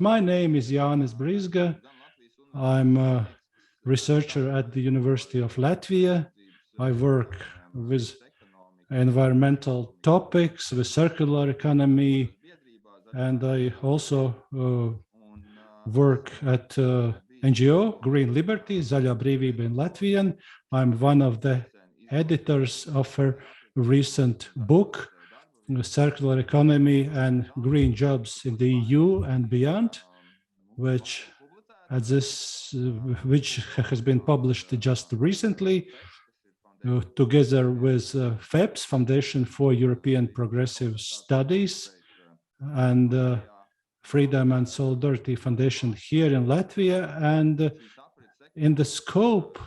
My name is Jānis Brizga. I'm a researcher at the University of Latvia. I work with environmental topics, with circular economy, and I also work at NGO, Green Liberty, Zaļā brīvība in Latvian. I'm one of the editors of a recent book, Circular Economy and Green Jobs in the EU and Beyond, which has been published just recently, together with FEPS, Foundation for European Progressive Studies, and Freedom and Solidarity Foundation here in Latvia. And in the scope,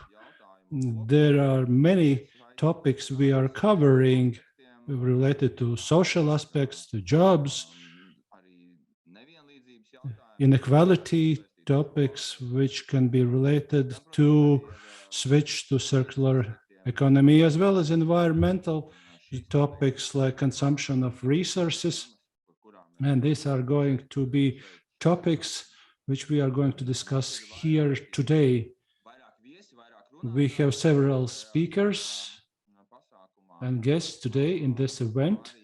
there are many topics we are covering related to social aspects, to jobs, inequality topics, which can be related to switch to circular economy, as well as environmental topics like consumption of resources. And these are going to be topics which we are going to discuss here today. We have several speakers and guests today in this event.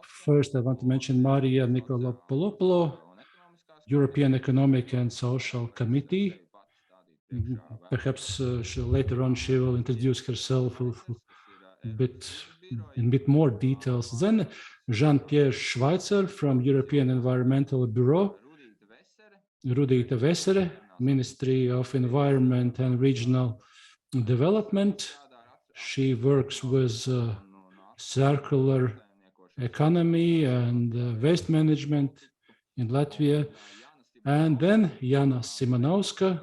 First, I want to mention Maria Nikolapoulou, European Economic and Social Committee. Perhaps later on she will introduce herself in a bit more details. Then Jean-Pierre Schweitzer from European Environmental Bureau, Rudīta Vesere, Ministry of Environment and Regional Development. She works with circular economy and waste management in Latvia. And then Jana Simonovska,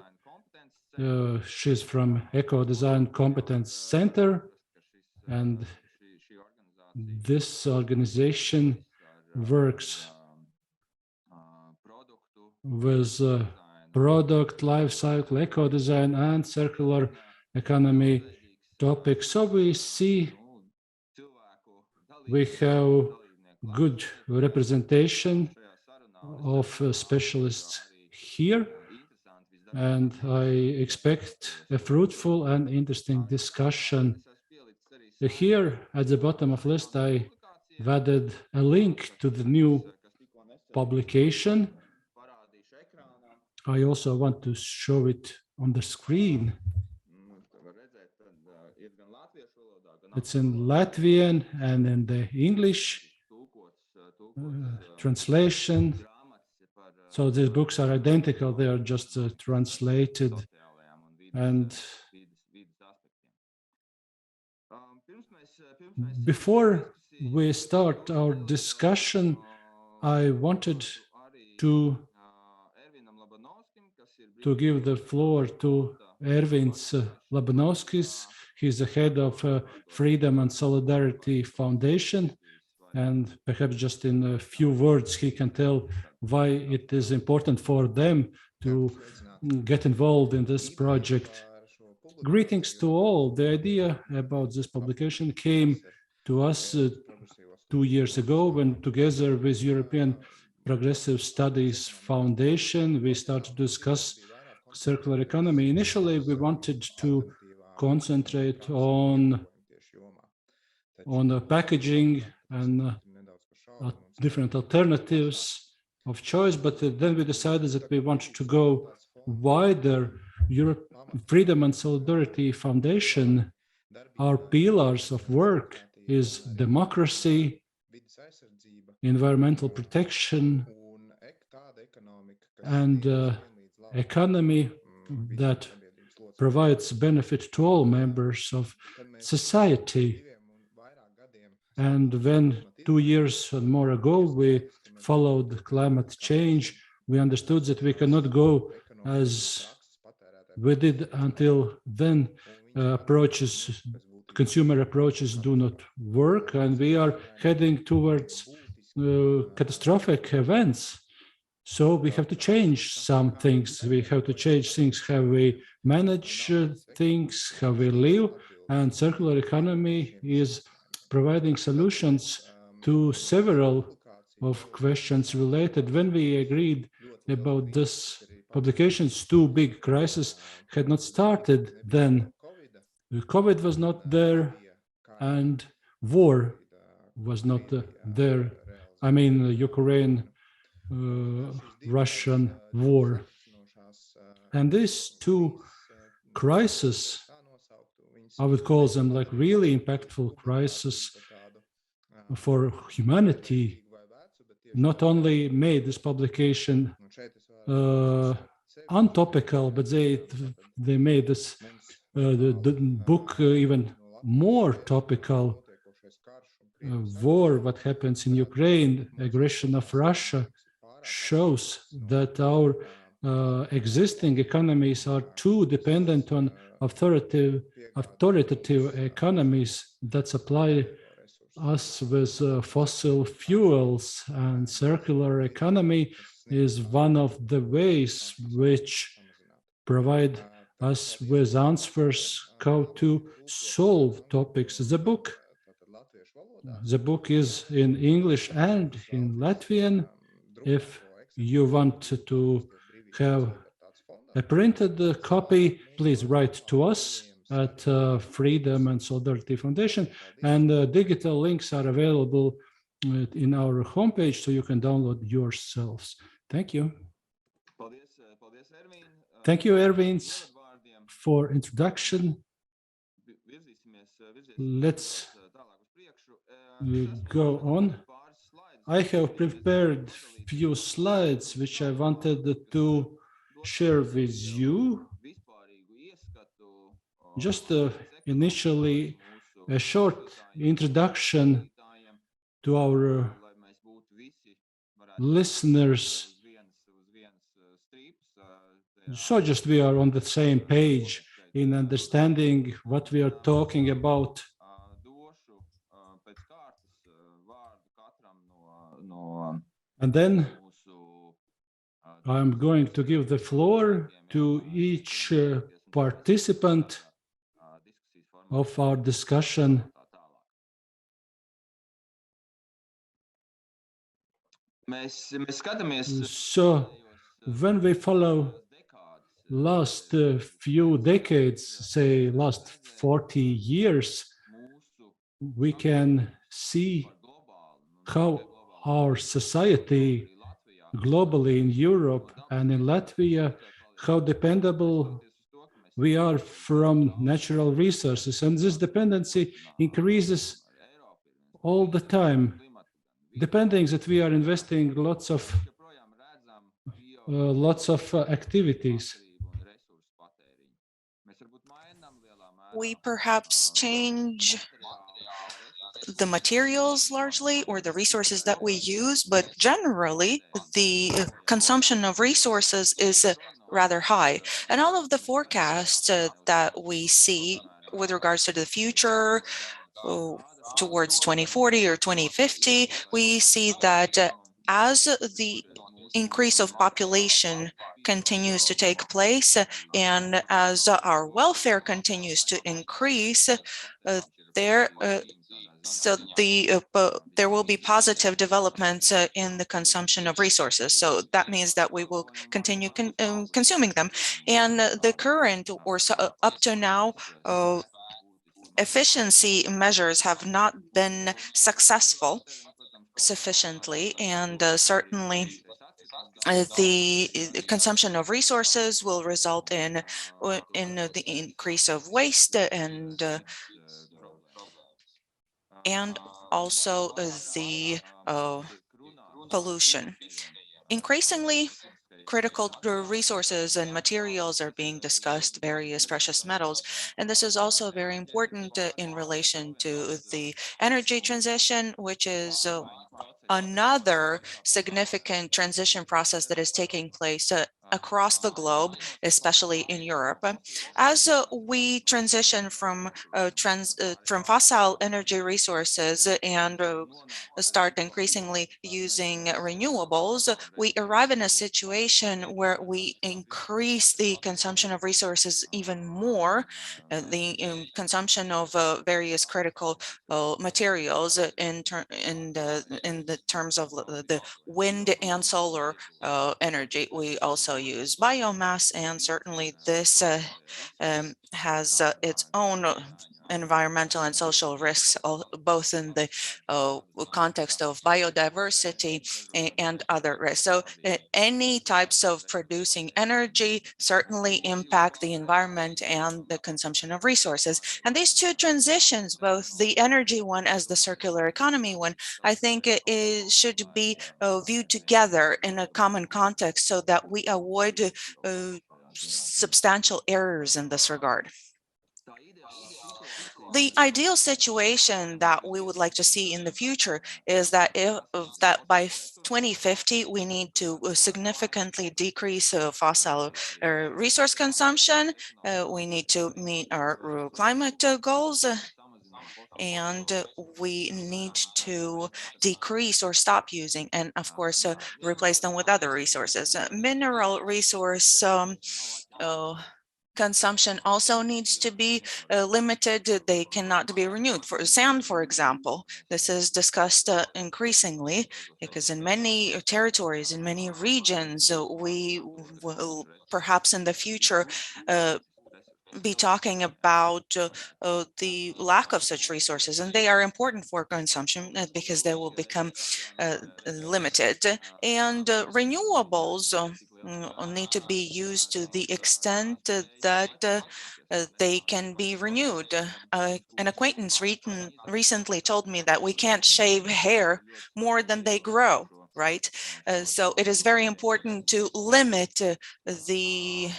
she's from Ecodesign Competence Center, and this organization works with product life cycle, eco-design, and circular economy topics. So we see we have good representation of specialists here, and I expect a fruitful and interesting discussion. Here at the bottom of the list, I added a link to the new publication. I also want to show it on the screen. It's in Latvian and in the English translation. So these books are identical, they are just translated. And before we start our discussion, I wanted to give the floor to Ervins Labanovskis. He's the head of Freedom and Solidarity Foundation. And perhaps just in a few words, he can tell why it is important for them to get involved in this project. Greetings to all. The idea about this publication came to us 2 years ago when, together with European Progressive Studies Foundation, we started to discuss circular economy. Initially, we wanted to concentrate on the packaging and different alternatives of choice, but then we decided that we wanted to go wider. Freedom and Solidarity Foundation, our pillars of work is democracy, environmental protection, and economy that provides benefit to all members of society. And when 2 years and more ago we followed climate change, we understood that we cannot go as we did until then. Consumer approaches do not work, and we are heading towards catastrophic events. So we have to change some things. We have to change things, how we manage things, how we live, and circular economy is providing solutions to several of questions related. When we agreed about this publications. Two big crises had not started then. COVID was not there, and war was not there. I mean, Ukraine, Russian war. And these two crises, I would call them like really impactful crises for humanity, not only made this publication untopical, but they made this the book even more topical. War, what happens in Ukraine, aggression of Russia, shows that our existing economies are too dependent on authoritative economies that supply us with fossil fuels, and circular economy is one of the ways which provide us with answers how to solve topics. The book is in English and in Latvian. If you want to have a printed copy, please write to us at Freedom and Solidarity Foundation, and digital links are available in our homepage, so you can download yourselves. Thank you. Thank you, Ervin, for introduction. Let's go on. I have prepared few slides which I wanted to share with you. Just initially, a short introduction to our listeners. So just we are on the same page in understanding what we are talking about. And then I'm going to give the floor to each participant of our discussion. So when we follow last few decades, say last 40 years, we can see how our society globally in Europe and in Latvia, how dependable we are from natural resources. And this dependency increases all the time, depending that we are investing lots of activities. We perhaps change the materials largely or the resources that we use, but generally the consumption of resources is rather high. And all of the forecasts that we see with regards to the future towards 2040 or 2050, we see that as the increase of population continues to take place and as our welfare continues to increase, there will be positive developments in the consumption of resources. So that means that we will continue consuming them. And the current or up to now efficiency measures have not been successful sufficiently, and certainly the consumption of resources will result in the increase of waste and also the pollution. Increasingly, critical resources and materials are being discussed, various precious metals, and this is also very important in relation to the energy transition, which is another significant transition process that is taking place across the globe, especially in Europe. As we transition from fossil energy resources and start increasingly using renewables, we arrive in a situation where we increase the consumption of resources even more, the consumption of various critical materials in the terms of the wind and solar energy. We also use biomass, and certainly this has its own environmental and social risks, both in the context of biodiversity and other risks. So any types of producing energy certainly impact the environment and the consumption of resources. And these two transitions, both the energy one as the circular economy one, I think it should be viewed together in a common context so that we avoid substantial errors in this regard. The ideal situation that we would like to see in the future is that by 2050 we need to significantly decrease fossil resource consumption. We need to meet our climate goals. And we need to decrease or stop using, and of course replace them with other resources. Mineral resource consumption also needs to be limited. They cannot be renewed. For sand, for example, this is discussed increasingly because in many territories, in many regions, we will perhaps in the future be talking about the lack of such resources, and they are important for consumption because they will become limited. And renewables need to be used to the extent that they can be renewed. An acquaintance recently told me that we can't shave hair more than they grow, right? So it is very important to limit the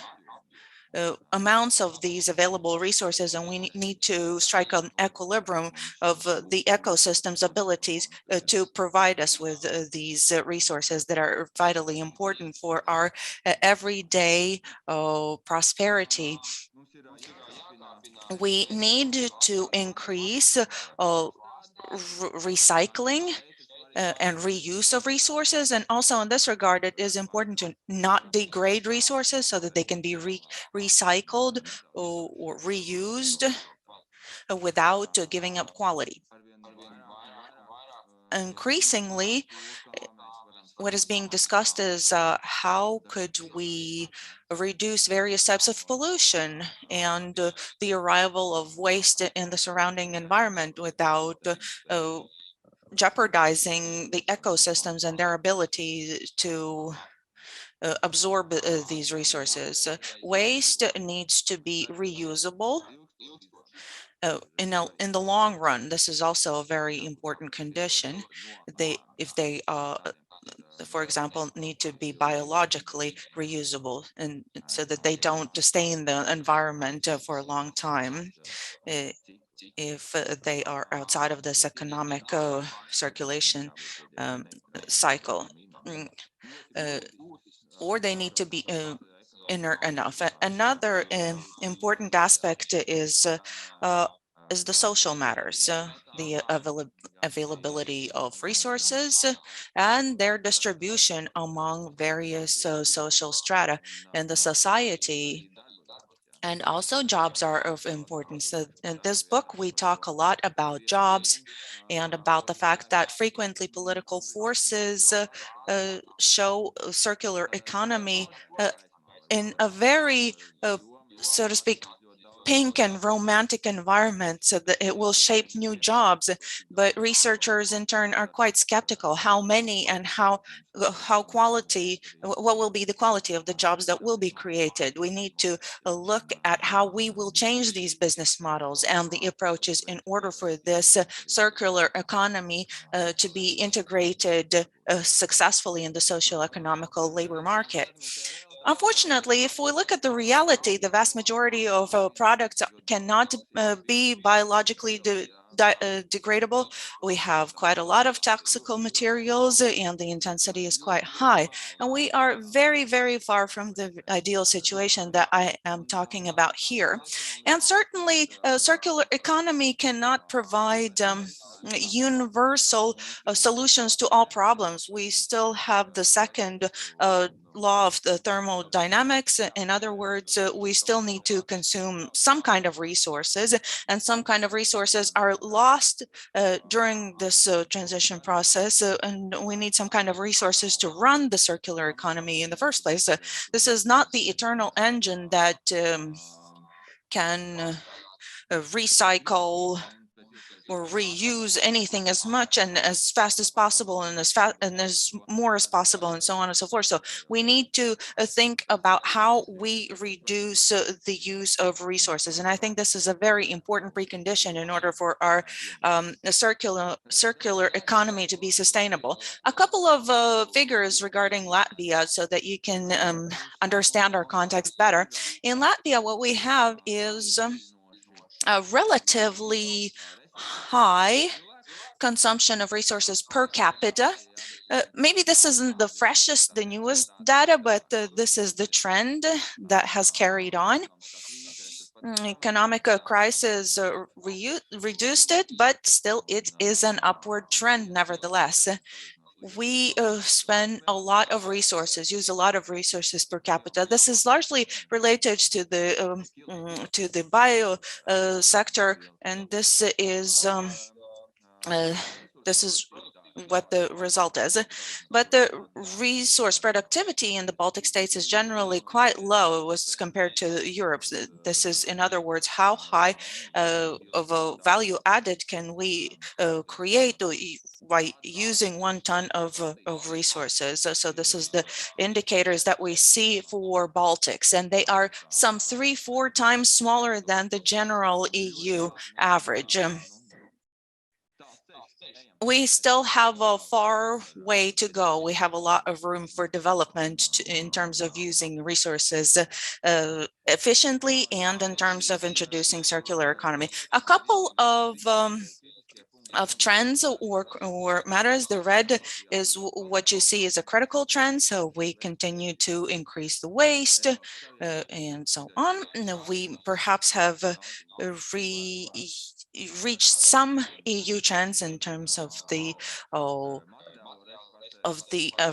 amounts of these available resources, and we need to strike an equilibrium of the ecosystem's abilities to provide us with these resources that are vitally important for our everyday prosperity. We need to increase recycling and reuse of resources. And also in this regard, it is important to not degrade resources so that they can be recycled or reused without giving up quality. Increasingly, what is being discussed is how could we reduce various types of pollution and the arrival of waste in the surrounding environment without jeopardizing the ecosystems and their ability to absorb these resources. Waste needs to be reusable. In the long run, this is also a very important condition. If they, for example, need to be biologically reusable, and so that they don't stay in the environment for a long time. If they are outside of this economic circulation cycle, or they need to be inert enough. Another important aspect is the social matters, the availability of resources and their distribution among various social strata in the society. And also jobs are of importance. So in this book, we talk a lot about jobs and about the fact that frequently political forces show circular economy in a very, so to speak, pink and romantic environment so that it will shape new jobs. But researchers in turn are quite skeptical how many and how quality, what will be the quality of the jobs that will be created. We need to look at how we will change these business models and the approaches in order for this circular economy to be integrated successfully in the social economical labor market. Unfortunately, if we look at the reality, the vast majority of products cannot be biologically degradable. We have quite a lot of toxical materials and the intensity is quite high. And we are very, very far from the ideal situation that I am talking about here. And certainly, circular economy cannot provide universal solutions to all problems. We still have the second law of the thermodynamics. In other words, we still need to consume some kind of resources, and some kind of resources are lost during this transition process, and we need some kind of resources to run the circular economy in the first place. This is not the eternal engine that can recycle or reuse anything as much and as fast as possible and as more as possible and so on and so forth. So we need to think about how we reduce the use of resources. And I think this is a very important precondition in order for our circular economy to be sustainable. A couple of figures regarding Latvia so that you can understand our context better. In Latvia, what we have is a relatively high consumption of resources per capita. Maybe this isn't the freshest, the newest data, but this is the trend that has carried on. Economic crisis reduced it, but still it is an upward trend nevertheless. We spend a lot of resources, use a lot of resources per capita. This is largely related to the bio sector, and this is what the result is. But the resource productivity in the Baltic states is generally quite low as compared to Europe. This is, in other words, how high of a value added can we create by using 1 ton of resources. So this is the indicators that we see for Baltics, and they are some 3-4 times smaller than the general EU average. We still have a far way to go. We have a lot of room for development in terms of using resources efficiently and in terms of introducing circular economy. A couple of trends or matters. The red is what you see is a critical trend. So we continue to increase the waste and so on. We perhaps have reached some EU trends in terms of the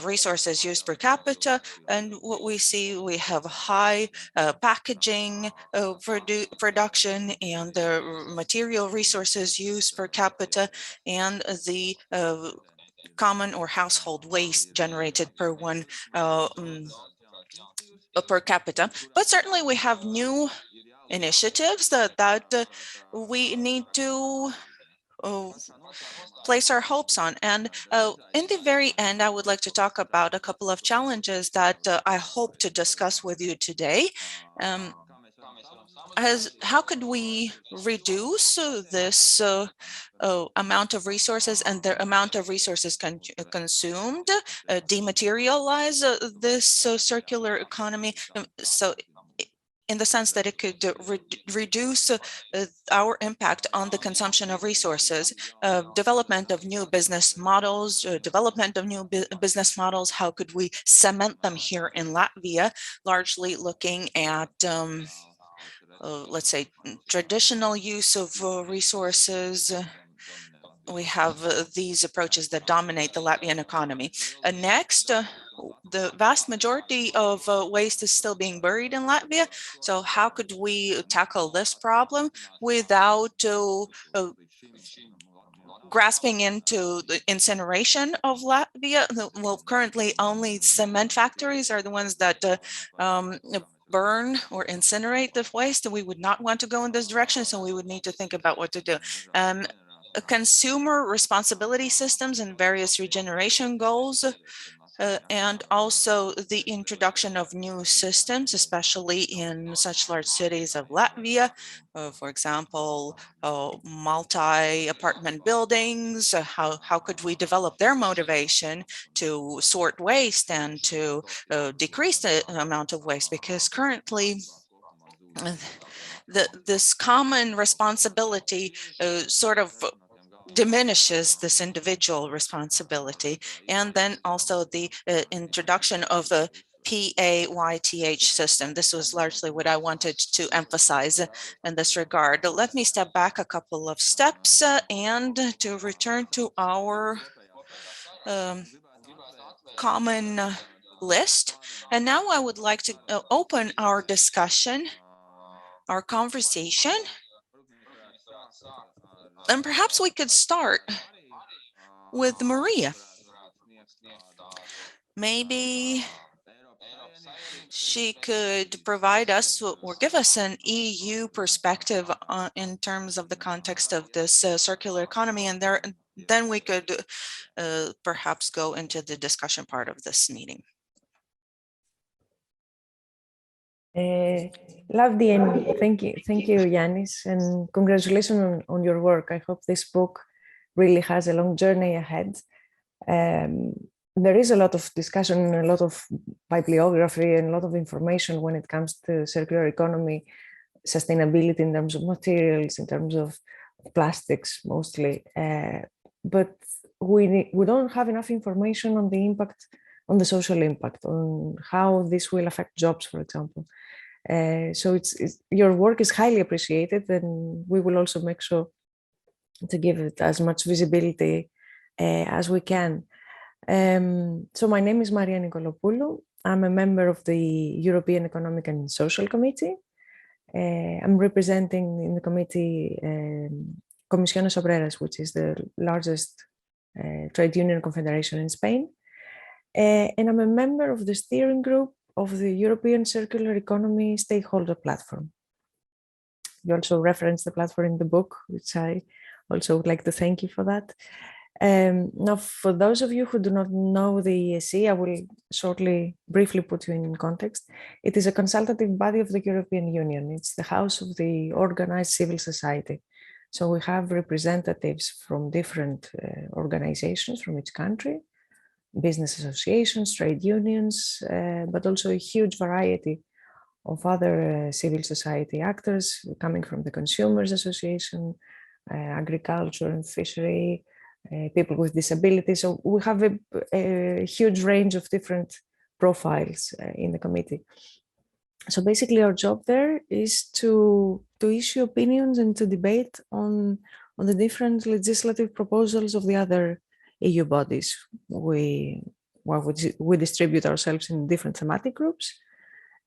resources used per capita, and what we see, we have high packaging production and the material resources used per capita, and the common or household waste generated per one per capita. But certainly we have new initiatives that we need to place our hopes on. And in the very end, I would like to talk about a couple of challenges that I hope to discuss with you today. How could we reduce this amount of resources and the amount of resources consumed, dematerialize this circular economy? So in the sense that it could reduce our impact on the consumption of resources, development of new business models, business models, how could we cement them here in Latvia, largely looking at let's say traditional use of resources. We have these approaches that dominate the Latvian economy. Next, the vast majority of waste is still being buried in Latvia. So how could we tackle this problem without grasping into the incineration of Latvia? Well, currently only cement factories are the ones that burn or incinerate the waste, and we would not want to go in this direction, so we would need to think about what to do. Consumer responsibility systems and various regeneration goals, and also the introduction of new systems, especially in such large cities of Latvia. For example, multi-apartment buildings. How could we develop their motivation to sort waste and to decrease the amount of waste? Because currently, this common responsibility sort of diminishes this individual responsibility. And then also the introduction of a PAYTH system. This was largely what I wanted to emphasize in this regard. Let me step back a couple of steps and to return to our common list. And now I would like to open our discussion, our conversation. And perhaps we could start with Maria. Maybe she could provide us or give us an EU perspective in terms of the context of this circular economy, and then we could perhaps go into the discussion part of this meeting. Lovely, and thank you, Yanis, and congratulations on your work. I hope this book really has a long journey ahead. There is a lot of discussion, a lot of bibliography, and a lot of information when it comes to circular economy, sustainability in terms of materials, in terms of plastics mostly. But we don't have enough information on the impact, on the social impact, on how this will affect jobs, for example. So your work is highly appreciated, and we will also make sure to give it as much visibility as we can. So my name is Maria Nikolopoulou. I'm a member of the European Economic and Social Committee. I'm representing in the committee Comisiones Obreras, which is the largest trade union confederation in Spain. And I'm a member of the steering group of the European Circular Economy Stakeholder Platform. You also referenced the platform in the book, which I also would like to thank you for that. Now, for those of you who do not know the ESC, I will briefly put you in context. It is a consultative body of the European Union. It's the house of the organized civil society. So we have representatives from different organizations from each country, business associations, trade unions, but also a huge variety of other civil society actors coming from the Consumers Association, agriculture and fishery, people with disabilities. So we have a huge range of different profiles in the committee. So basically our job there is to issue opinions and to debate on the different legislative proposals of the other EU bodies. We distribute ourselves in different thematic groups,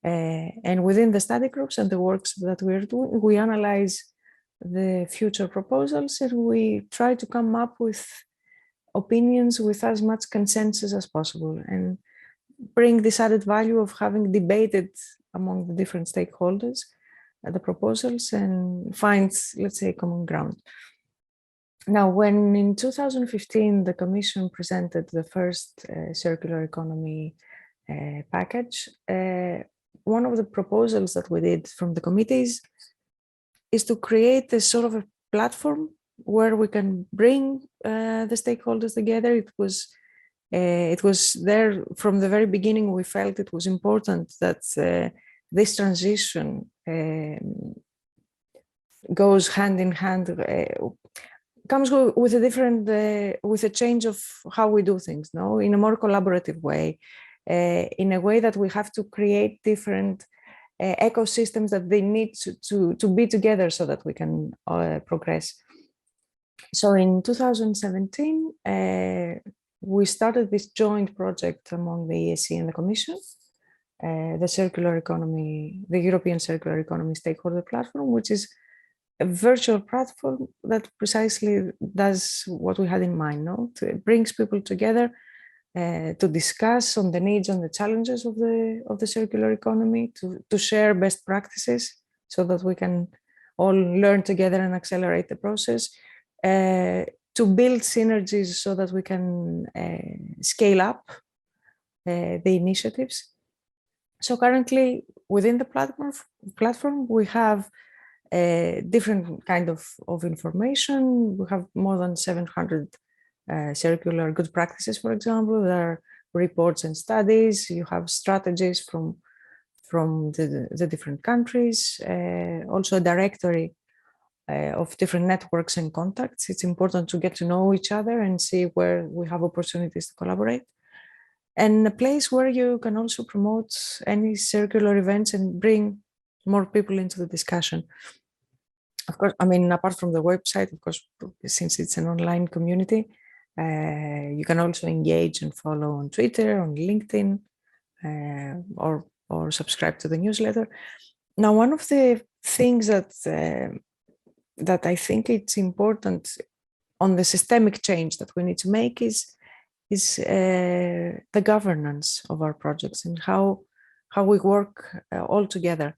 and within the study groups and the works that we're doing, we analyze the future proposals and we try to come up with opinions with as much consensus as possible and bring this added value of having debated among the different stakeholders the proposals and find, let's say, common ground. Now, when in 2015, the Commission presented the first circular economy package, one of the proposals that we did from the committees is to create a sort of a platform where we can bring the stakeholders together. It was there from the very beginning. We felt it was important that this transition goes hand in hand, comes with a different, with a change of how we do things, no, in a more collaborative way, in a way that we have to create different ecosystems that they need to be together so that we can progress. So in 2017, we started this joint project among the ESC and the Commission, the circular economy, the European Circular Economy Stakeholder Platform, which is a virtual platform that precisely does what we had in mind, no? It brings people together to discuss on the needs and the challenges of the circular economy, to share best practices so that we can all learn together and accelerate the process, to build synergies so that we can scale up the initiatives. So currently within the platform we have different kind of information. We have more than 700 circular good practices, for example. There are reports and studies. You have strategies from from the different countries, also a directory of different networks and contacts. It's important to get to know each other and see where we have opportunities to collaborate. And a place where you can also promote any circular events and bring more people into the discussion. Of course, I mean, apart from the website, of course, since it's an online community, you can also engage and follow on Twitter, on LinkedIn, or subscribe to the newsletter. Now, one of the things that I think it's important on the systemic change that we need to make is the governance of our projects and how we work all together.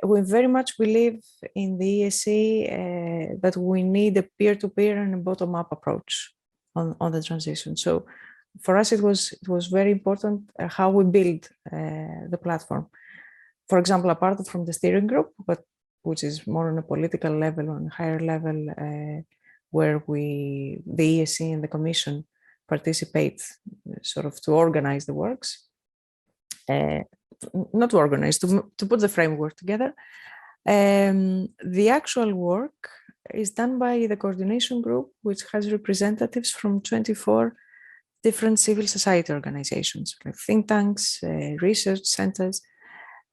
We very much believe in the ESC that we need a peer-to-peer and a bottom-up approach on the transition. So for us, it was very important how we build the platform. For example, apart from the steering group, which is more on a political level, on a higher level, where the ESC and the Commission participate sort of to organize the works, not to organize, to put the framework together. The actual work is done by the coordination group, which has representatives from 24 different civil society organizations, like think tanks, research centers.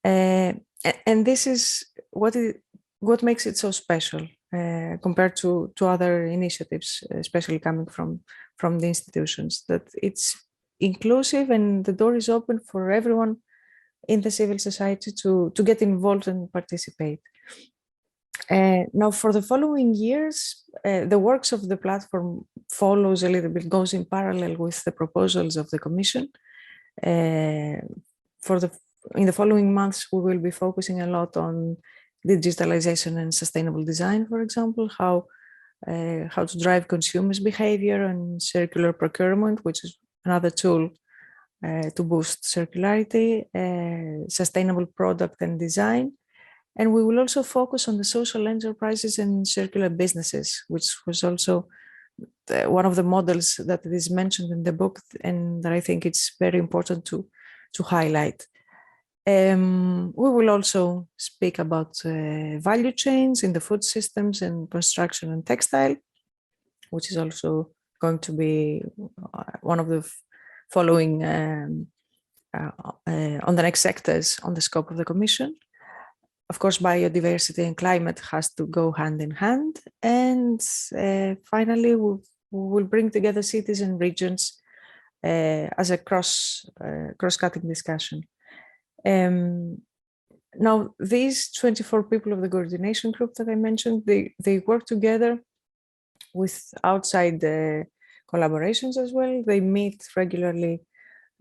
And this is what makes it so special compared to other initiatives, especially coming from the institutions, that it's inclusive and the door is open for everyone in the civil society to get involved and participate. Now, for the following years, the works of the platform follows a little bit, goes in parallel with the proposals of the Commission. In the following months, we will be focusing a lot on digitalization and sustainable design, for example, how to drive consumers' behavior and circular procurement, which is another tool to boost circularity, sustainable product and design. And we will also focus on the social enterprises and circular businesses, which was also one of the models that is mentioned in the book, and that I think it's very important to highlight. We will also speak about value chains in the food systems and construction and textile, which is also going to be one of the following on the next sectors on the scope of the Commission. Of course, biodiversity and climate has to go hand in hand. And finally, we will bring together cities and regions as a cross-cutting discussion. Now, these 24 people of the coordination group that I mentioned, they work together with outside collaborations as well. They meet regularly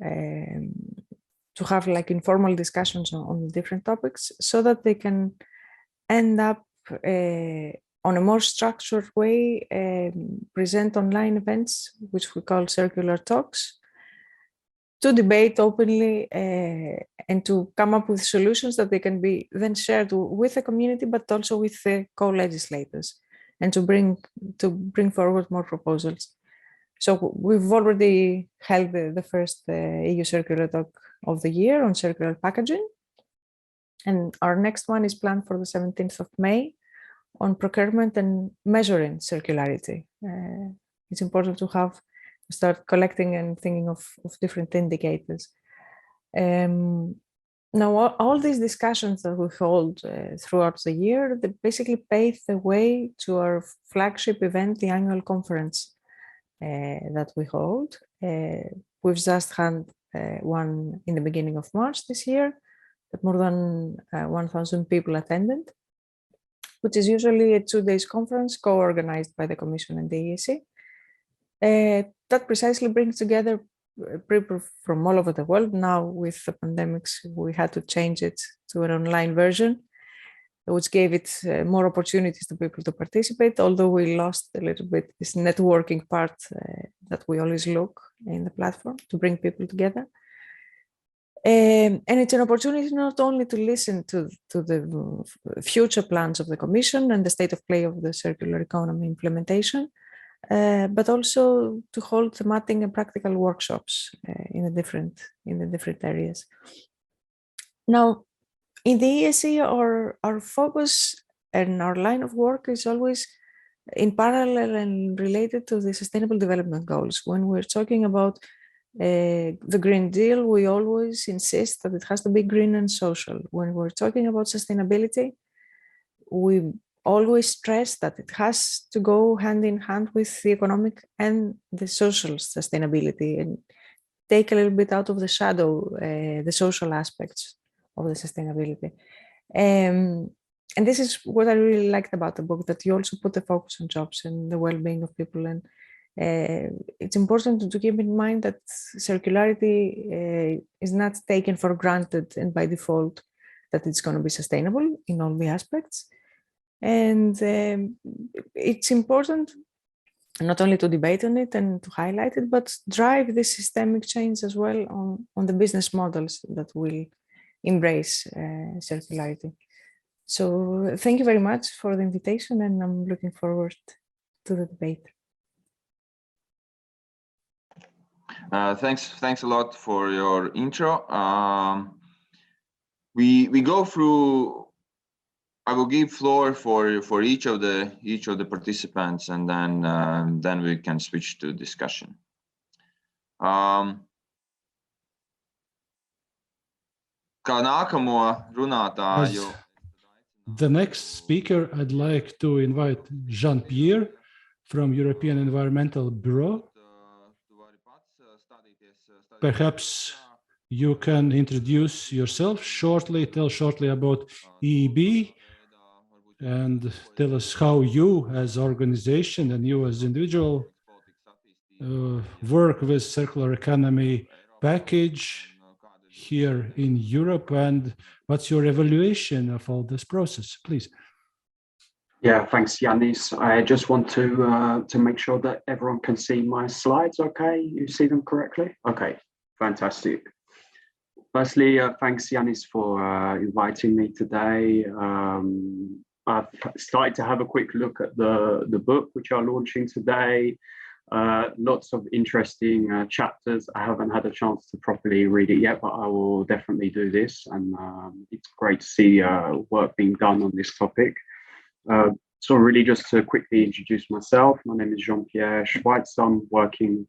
to have like informal discussions on different topics so that they can end up on a more structured way, present online events, which we call circular talks, to debate openly and to come up with solutions that they can be then shared with the community, but also with the co-legislators, and to bring forward more proposals. So we've already held the first EU Circular Talk of the year on circular packaging. And our next one is planned for the 17th of May on procurement and measuring circularity. It's important to start collecting and thinking of different indicators. Now, all these discussions that we hold throughout the year, they basically pave the way to our flagship event, the annual conference that we hold. We've just had one in the beginning of March this year, that more than 1,000 people attended, which is usually a 2-day conference co-organized by the Commission and the ESC. That precisely brings together people from all over the world. Now, with the pandemics, we had to change it to an online version, which gave it more opportunities to people to participate, although we lost a little bit this networking part that we always look in the platform to bring people together. And it's an opportunity not only to listen to the future plans of the Commission and the state of play of the circular economy implementation, but also to hold thematic and practical workshops in the different areas. Now, in the ESE, our focus and our line of work is always in parallel and related to the Sustainable Development Goals. When we're talking about the Green Deal, we always insist that it has to be green and social. When we're talking about sustainability, we always stress that it has to go hand in hand with the economic and the social sustainability, and take a little bit out of the shadow the social aspects of the sustainability. And this is what I really liked about the book, that you also put the focus on jobs and the well-being of people. And it's important to keep in mind that circularity is not taken for granted and by default that it's going to be sustainable in all the aspects. And it's important not only to debate on it and to highlight it, but drive this systemic change as well on the business models that will embrace circularity. So thank you very much for the invitation, and I'm looking forward to the debate. Thanks a lot for your intro. We go through. I will give floor for each of the participants, and then we can switch to discussion. The next speaker, I'd like to invite Jean-Pierre from European Environmental Bureau. Perhaps you can introduce yourself shortly, tell shortly about EEB, and tell us how you as organization and you as individual work with circular economy package here in Europe, and what's your evaluation of all this process, please? Yeah, thanks, Yanis. I just want to make sure that everyone can see my slides. Okay, you see them correctly? Okay, fantastic. Firstly, thanks, Yanis, for inviting me today. I've started to have a quick look at the book which I'm launching today. Lots of interesting chapters. I haven't had a chance to properly read it yet, but I will definitely do this. And it's great to see work being done on this topic. So really just to quickly introduce myself, my name is Jean-Pierre Schweitzer. I'm working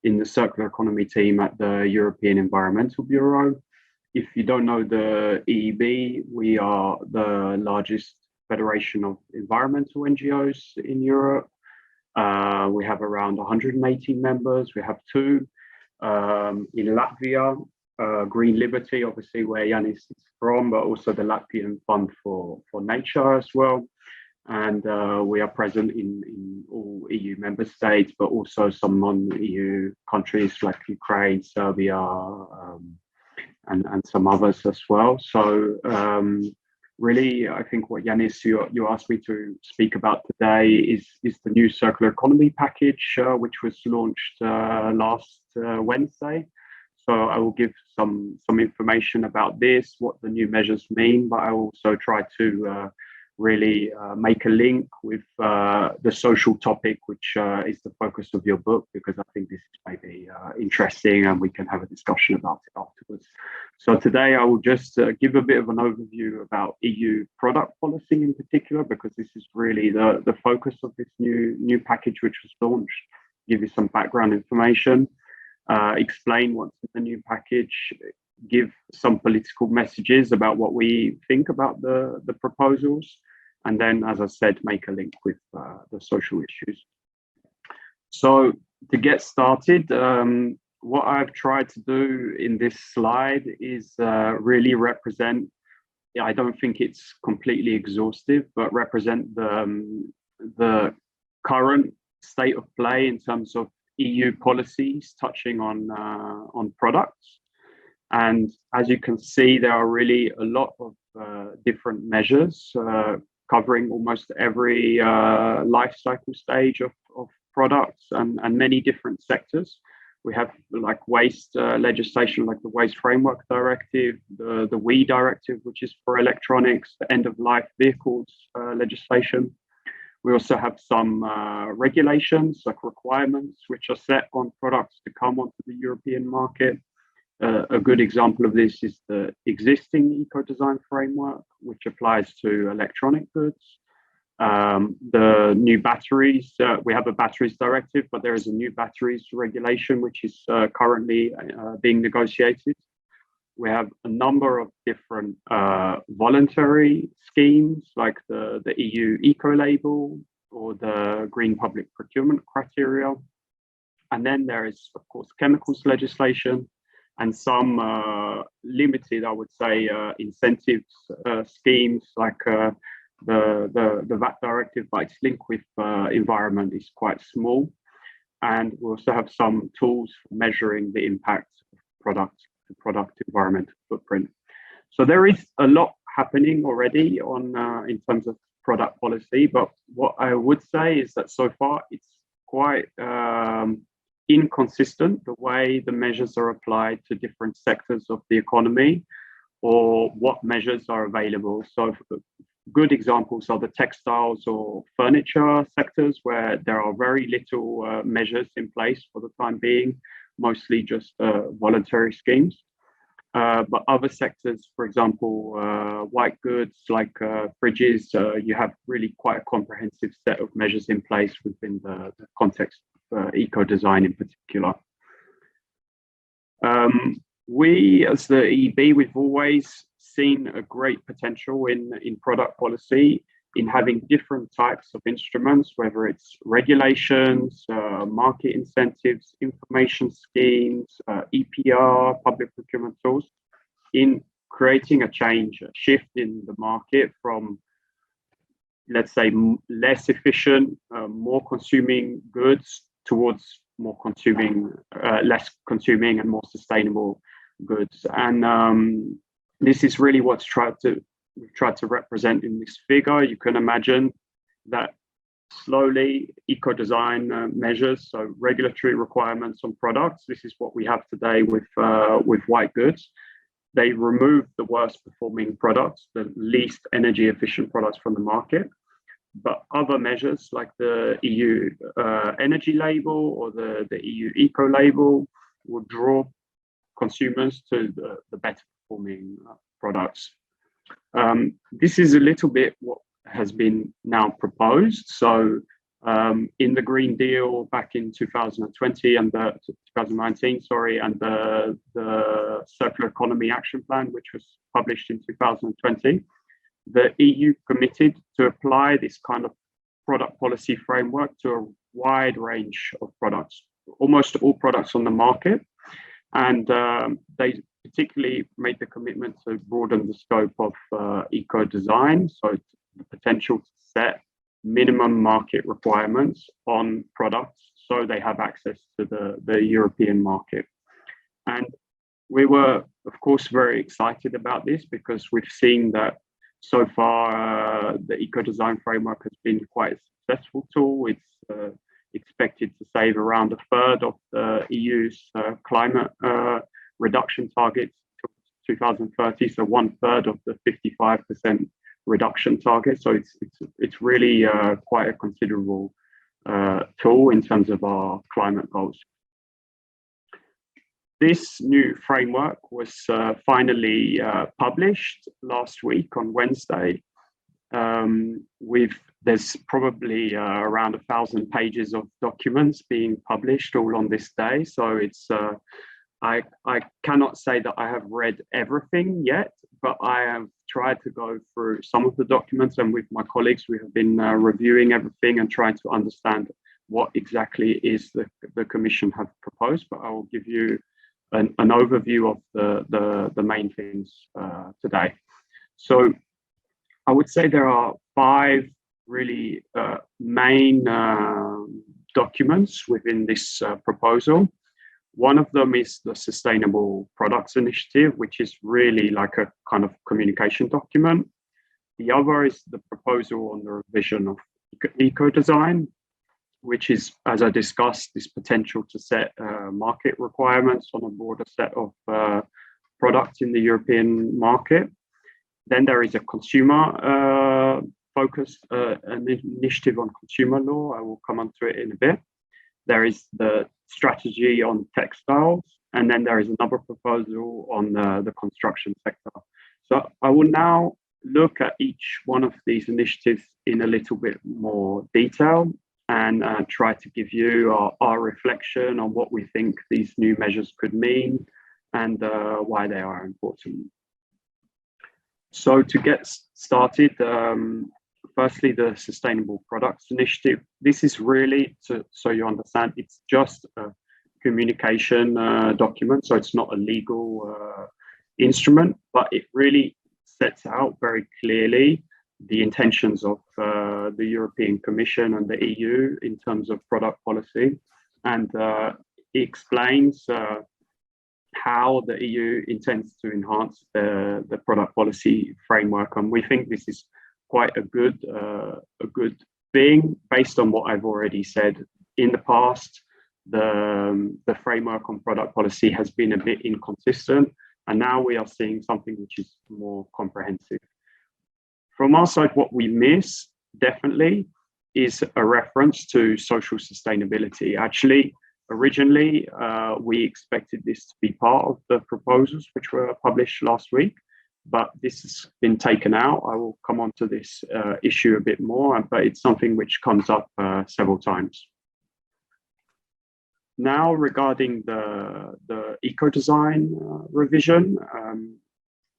in the circular economy team at the European Environmental Bureau. If you don't know the EEB, we are the largest federation of environmental NGOs in Europe. We have around 118 members. We have two in Latvia, Green Liberty, obviously where Yanis is from, but also the Latvian Fund for Nature as well. And we are present in all EU member states, but also some non-EU countries like Ukraine, Serbia, and some others as well. So really, I think what Yanis, you asked me to speak about today is the new circular economy package, which was launched last Wednesday. So I will give some information about this, what the new measures mean, but I will also try to really make a link with the social topic, which is the focus of your book, because I think this is maybe interesting and we can have a discussion about it afterwards. So today I will just give a bit of an overview about EU product policy in particular, because this is really the focus of this new package which was launched, give you some background information, explain what's in the new package, give some political messages about what we think about the proposals, and then, as I said, make a link with the social issues. So to get started, what I've tried to do in this slide is really represent, I don't think it's completely exhaustive, but represent the current state of play in terms of EU policies touching on products. And as you can see, there are really a lot of different measures covering almost every life cycle stage of products and many different sectors. We have like waste legislation, like the Waste Framework Directive, the WE Directive, which is for electronics, the end-of-life vehicles legislation. We also have some regulations, like requirements, which are set on products to come onto the European market. a good example of this is the existing Ecodesign framework, which applies to electronic goods. The new batteries, we have a batteries directive, but there is a new batteries regulation, which is currently being negotiated. We have a number of different voluntary schemes, like the EU Eco-label or the Green Public Procurement criteria. And then there is, of course, chemicals legislation and some limited, I would say, incentives schemes, like the VAT directive, by its link with environment is quite small. And we also have some tools for measuring the impact of product environmental footprint. So there is a lot happening already on in terms of product policy, but what I would say is that so far it's quite inconsistent the way the measures are applied to different sectors of the economy, or what measures are available. So good examples are the textiles or furniture sectors, where there are very little measures in place for the time being, mostly just voluntary schemes. But other sectors, for example, white goods like fridges, you have really quite a comprehensive set of measures in place within the context of eco-design in particular. We, as the EEB, we've always seen a great potential in product policy, in having different types of instruments, whether it's regulations, market incentives, information schemes, EPR, public procurement tools, in creating a change, a shift in the market from, let's say, less efficient, more consuming goods towards more consuming, less consuming and more sustainable goods. And this is really what's we've tried to represent in this figure. You can imagine that slowly eco-design measures, so regulatory requirements on products, this is what we have today with white goods. They remove the worst performing products, the least energy efficient products from the market. But other measures like the EU energy label or the EU eco label will draw consumers to the better performing products. This is a little bit what has been now proposed. So in the Green Deal back in 2020 and 2019, sorry, and the Circular Economy Action Plan, which was published in 2020, the EU committed to apply this kind of product policy framework to a wide range of products, almost all products on the market. And they particularly made the commitment to broaden the scope of eco-design, so the potential to set minimum market requirements on products so they have access to the European market. And we were, of course, very excited about this, because we've seen that so far the eco-design framework has been quite a successful tool. It's expected to save around a third of the EU's climate reduction targets to 2030, so 1/3 of the 55% reduction target. So it's really quite a considerable tool in terms of our climate goals. This new framework was finally published last week on Wednesday. There's probably around 1,000 pages of documents being published all on this day. So it's I cannot say that I have read everything yet, but I have tried to go through some of the documents, and with my colleagues, we have been reviewing everything and trying to understand what exactly is the Commission have proposed. But I will give you an overview of the main things today. So I would say there are 5 really main documents within this proposal. One of them is the Sustainable Products Initiative, which is really like a kind of communication document. The other is the proposal on the revision of eco-design, which is, as I discussed, this potential to set market requirements on a broader set of products in the European market. Then there is a consumer focused an initiative on consumer law. I will come on to it in a bit. There is the strategy on textiles, And then there is another proposal on the construction sector. So I will now look at each one of these initiatives in a little bit more detail and try to give you our reflection on what we think these new measures could mean and why they are important. So to get started, firstly, the Sustainable Products Initiative. This is really, so you understand, it's just a communication document, so it's not a legal instrument, but it really sets out very clearly the intentions of the European Commission and the EU in terms of product policy, and it explains how the EU intends to enhance the product policy framework. And we think this is quite a good thing based on what I've already said. In the past, the framework on product policy has been a bit inconsistent, and now we are seeing something which is more comprehensive. From our side, what we miss definitely is a reference to social sustainability. Actually, originally, we expected this to be part of the proposals which were published last week, but this has been taken out. I will come on to this issue a bit more, but it's something which comes up several times. Now, regarding the Ecodesign revision,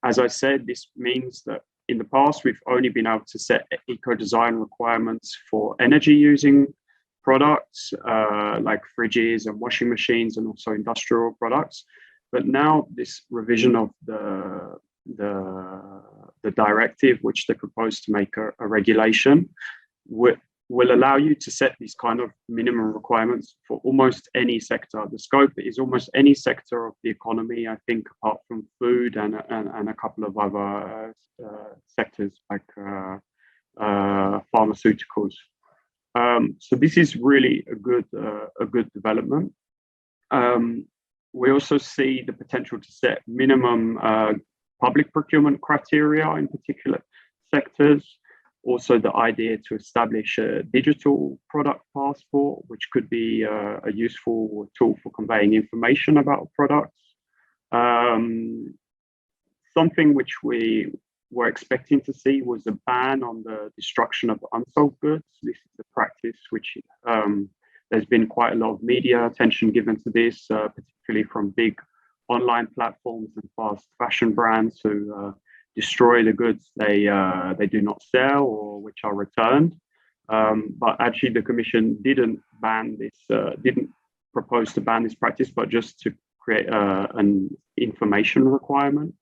as I said, this means that in the past, we've only been able to set eco-design requirements for energy-using products like fridges and washing machines, and also industrial products. But now this revision of the directive, which they propose to make a regulation, will allow you to set these kind of minimum requirements for almost any sector. The scope is almost any sector of the economy, I think, apart from food and a couple of other sectors like pharmaceuticals. So this is really a good development. We also see the potential to set minimum public procurement criteria in particular sectors. Also, the idea to establish a digital product passport, which could be a useful tool for conveying information about products. Something which we were expecting to see was a ban on the destruction of unsold goods. This is a practice which there's been quite a lot of media attention given to this, particularly from big online platforms and fast fashion brands who destroy the goods they do not sell or which are returned. But actually the Commission didn't propose to ban this practice, but just to create an information requirement.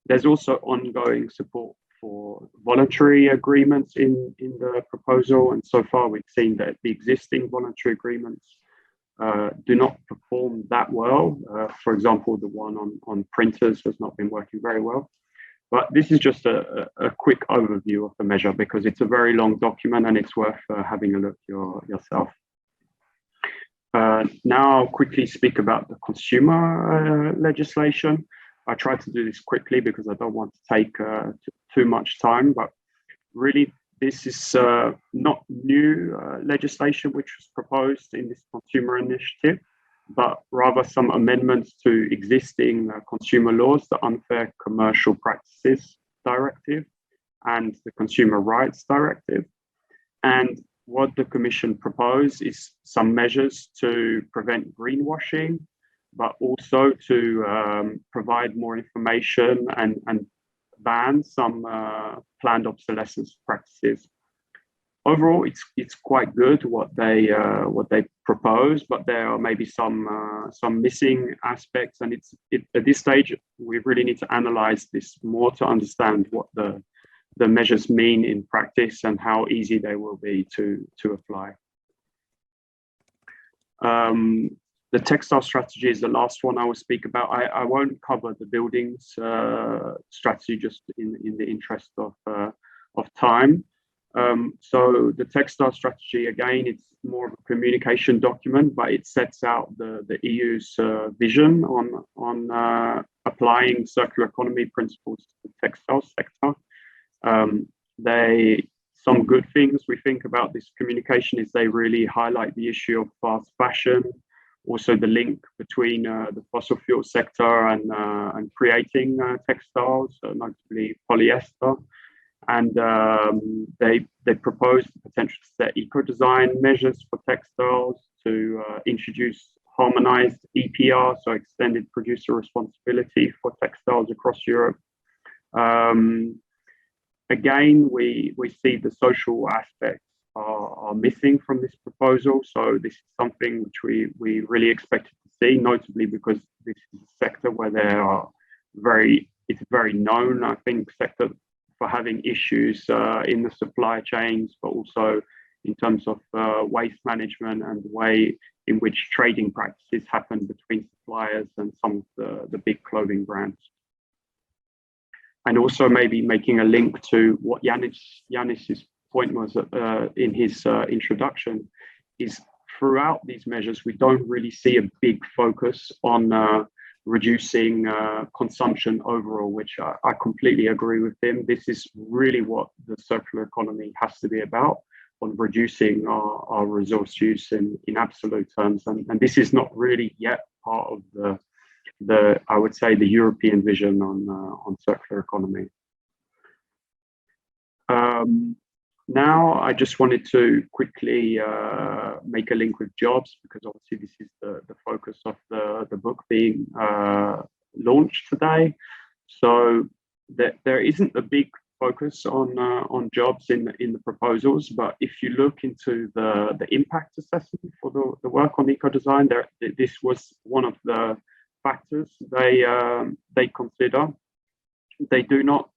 There's also ongoing support for voluntary agreements in the proposal, and so far we've seen that the existing voluntary agreements do not perform that well. For example, the one on printers has not been working very well. But this is just a quick overview of the measure because it's a very long document and it's worth having a look yourself. Now I'll quickly speak about the consumer legislation. I try to do this quickly because I don't want to take too much time, but really this is not new legislation which was proposed in this consumer initiative, but rather some amendments to existing consumer laws, the Unfair Commercial Practices Directive and the Consumer Rights Directive. And what the Commission proposed is some measures to prevent greenwashing, but also to provide more information and ban some planned obsolescence practices. Overall, it's quite good what they propose, but there are maybe some missing aspects, and at this stage we really need to analyze this more to understand what the measures mean in practice and how easy they will be to apply. The textile strategy is the last one I will speak about. I won't cover the buildings strategy just in the interest of time. So the textile strategy, again, it's more of a communication document, but it sets out the EU's vision on applying circular economy principles to the textile sector. Some good things we think about this communication is they really highlight the issue of fast fashion, also the link between the fossil fuel sector and creating textiles, notably polyester. And they proposed the potential to set eco-design measures for textiles, to introduce harmonized EPR, so extended producer responsibility for textiles across Europe. Again, we see the social aspects are missing from this proposal. So this is something which we really expected to see, notably because this is a sector where there are it's very known, I think, sector for having issues in the supply chains, but also in terms of waste management and the way in which trading practices happen between suppliers and some of the big clothing brands. And also maybe making a link to what Yanis's point was in his introduction, is throughout these measures, we don't really see a big focus on reducing consumption overall, which I completely agree with him. This is really what the circular economy has to be about, on reducing our resource use in absolute terms. And this is not really yet part of the I would say, the European vision on circular economy. Now, I just wanted to quickly make a link with jobs, because obviously this is the focus of the book being launched today. So there isn't a big focus on jobs in the proposals, but if you look into the impact assessment for the work on eco-design, this was one of the factors they consider. They do not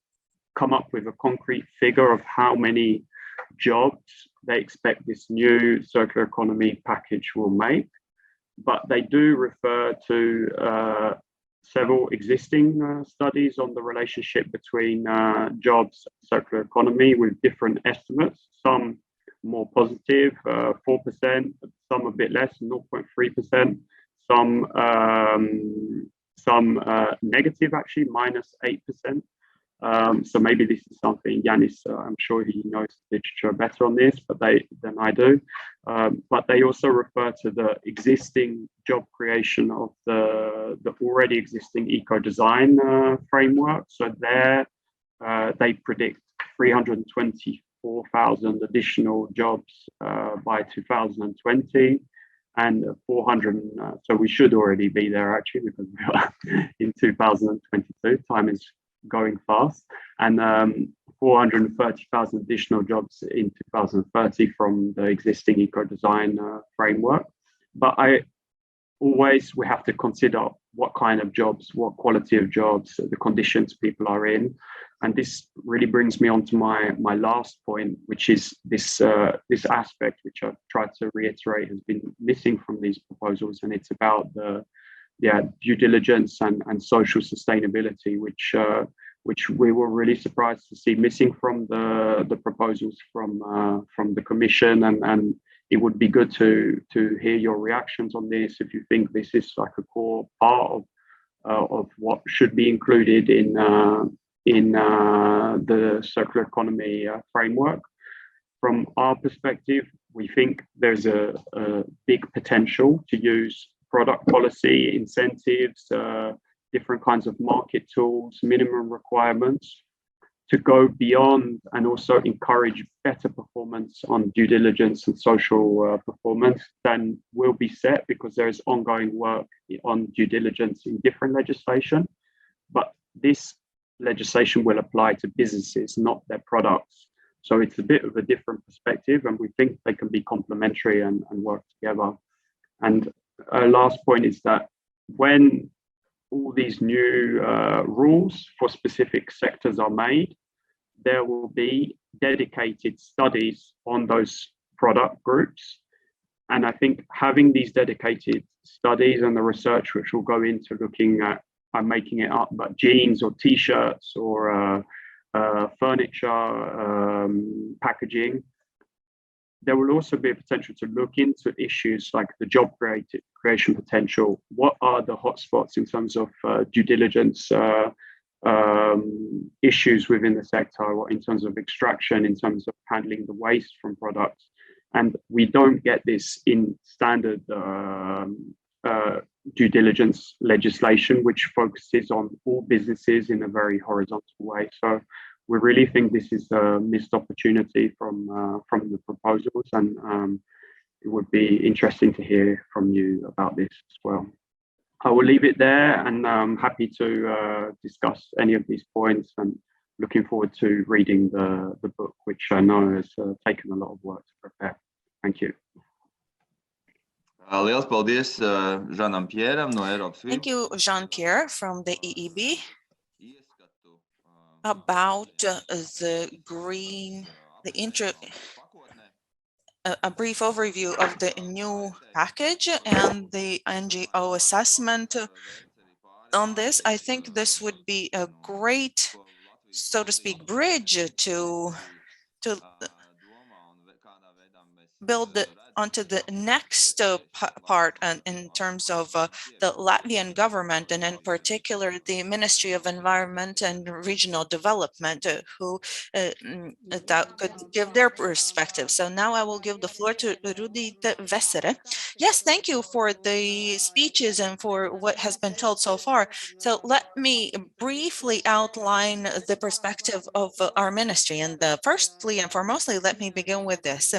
come up with a concrete figure of how many jobs they expect this new circular economy package will make, but they do refer to several existing studies on the relationship between jobs and circular economy, with different estimates, some more positive, 4%, some a bit less, 0.3%, some negative, actually, -8%. So maybe this is something Yanis, I'm sure he knows literature better on this, but than I do. But they also refer to the existing job creation of the already existing eco-design framework. So there, they predict 324,000 additional jobs by 2020. And 400, so we should already be there, actually, because we are in 2022. Time is going fast, and 430,000 additional jobs in 2030 from the existing eco-design framework. But we have to consider what kind of jobs, what quality of jobs, the conditions people are in. And this really brings me on to my last point, which is this aspect, which I've tried to reiterate, has been missing from these proposals, and it's about the due diligence and social sustainability, which we were really surprised to see missing from the proposals from the Commission, and it would be good to hear your reactions on this, if you think this is like a core part of what should be included in the circular economy framework. From our perspective, we think there's a big potential to use product policy, incentives, different kinds of market tools, minimum requirements, to go beyond and also encourage better performance on due diligence and social performance than will be set, because there is ongoing work on due diligence in different legislation. But this legislation will apply to businesses, not their products. So it's a bit of a different perspective, and we think they can be complementary and work together. And a last point is that when all these new rules for specific sectors are made, there will be dedicated studies on those product groups. And I think having these dedicated studies and the research which will go into looking at, I'm making it up, but jeans or t-shirts or furniture packaging, there will also be a potential to look into issues like the job creation potential. What are the hotspots in terms of due diligence issues within the sector, or in terms of extraction, in terms of handling the waste from products? And we don't get this in standard due diligence legislation, which focuses on all businesses in a very horizontal way. So we really think this is a missed opportunity from the proposals, and it would be interesting to hear from you about this as well. I will leave it there, and I'm happy to discuss any of these points, and looking forward to reading the book, which I know has taken a lot of work to prepare. Thank you. Liels paldies Jeanam-Pierram no Eiropas. Thank you, Jean-Pierre from the EEB, about the green, a brief overview of the new package and the NGO assessment on this. I think this would be a great, so to speak, bridge to build onto the next part in terms of the Latvian government, and in particular the Ministry of Environment and Regional Development, who that could give their perspective. So now I will give the floor to Rudita Vesere. Yes, thank you for the speeches and for what has been told so far. So let me briefly outline the perspective of our ministry. And firstly and foremostly, let me begin with this.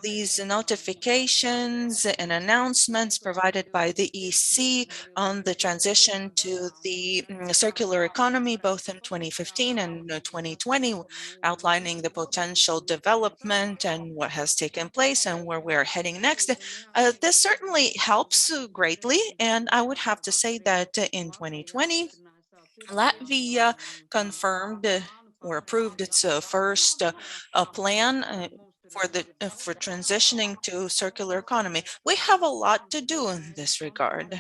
These notifications and announcements provided by the EC on the transition to the circular economy, both in 2015 and 2020, outlining the potential development and what has taken place and where we're heading next. This certainly helps greatly. And I would have to say that in 2020, Latvia confirmed or approved its first plan for transitioning to circular economy. We have a lot to do in this regard.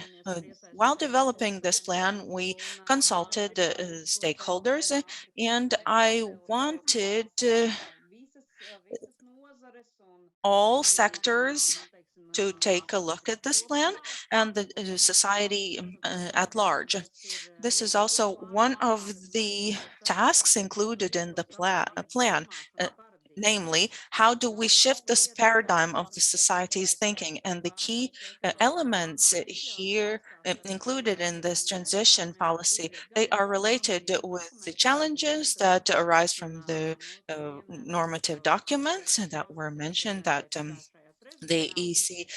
While developing this plan, we consulted stakeholders, and I wanted all sectors to take a look at this plan and the society at large. This is also one of the tasks included in the plan, namely, how do we shift this paradigm of the society's thinking? And the key elements here included in this transition policy, they are related with the challenges that arise from the normative documents that were mentioned that the EC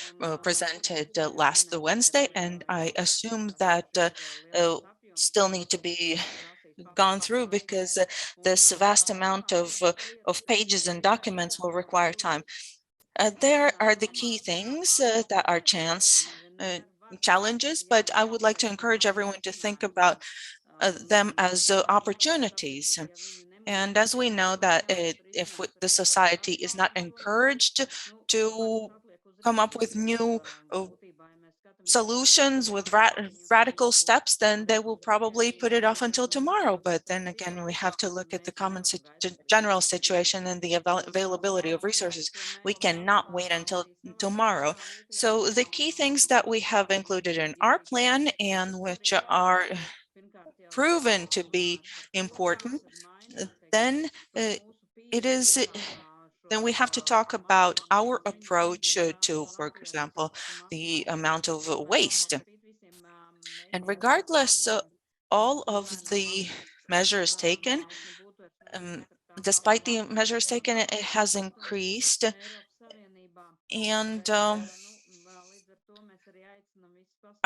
presented last Wednesday, and I assume that still need to be gone through because this vast amount of pages and documents will require time. There are the key things that are challenges, but I would like to encourage everyone to think about them as opportunities. And as we know that if the society is not encouraged to come up with new solutions with radical steps, then they will probably put it off until tomorrow. But then again, we have to look at the general situation and the availability of resources. We cannot wait until tomorrow. So the key things that we have included in our plan and which are proven to be important, then then we have to talk about our approach to, for example, the amount of waste. And regardless all of the measures taken, despite the measures taken, it has increased. And I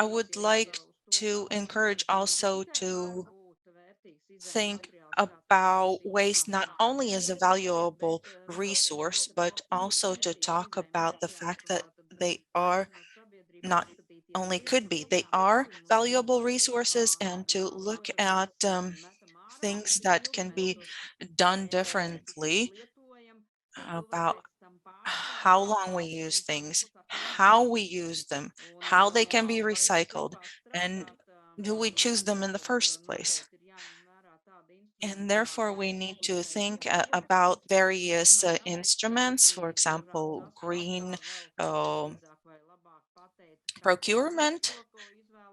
would like to encourage also to think about waste not only as a valuable resource, but also to talk about the fact that they are not only could be, they are valuable resources, and to look at things that can be done differently about how long we use things, how we use them, how they can be recycled, and do we choose them in the first place? And therefore, we need to think about various instruments, for example, green procurement,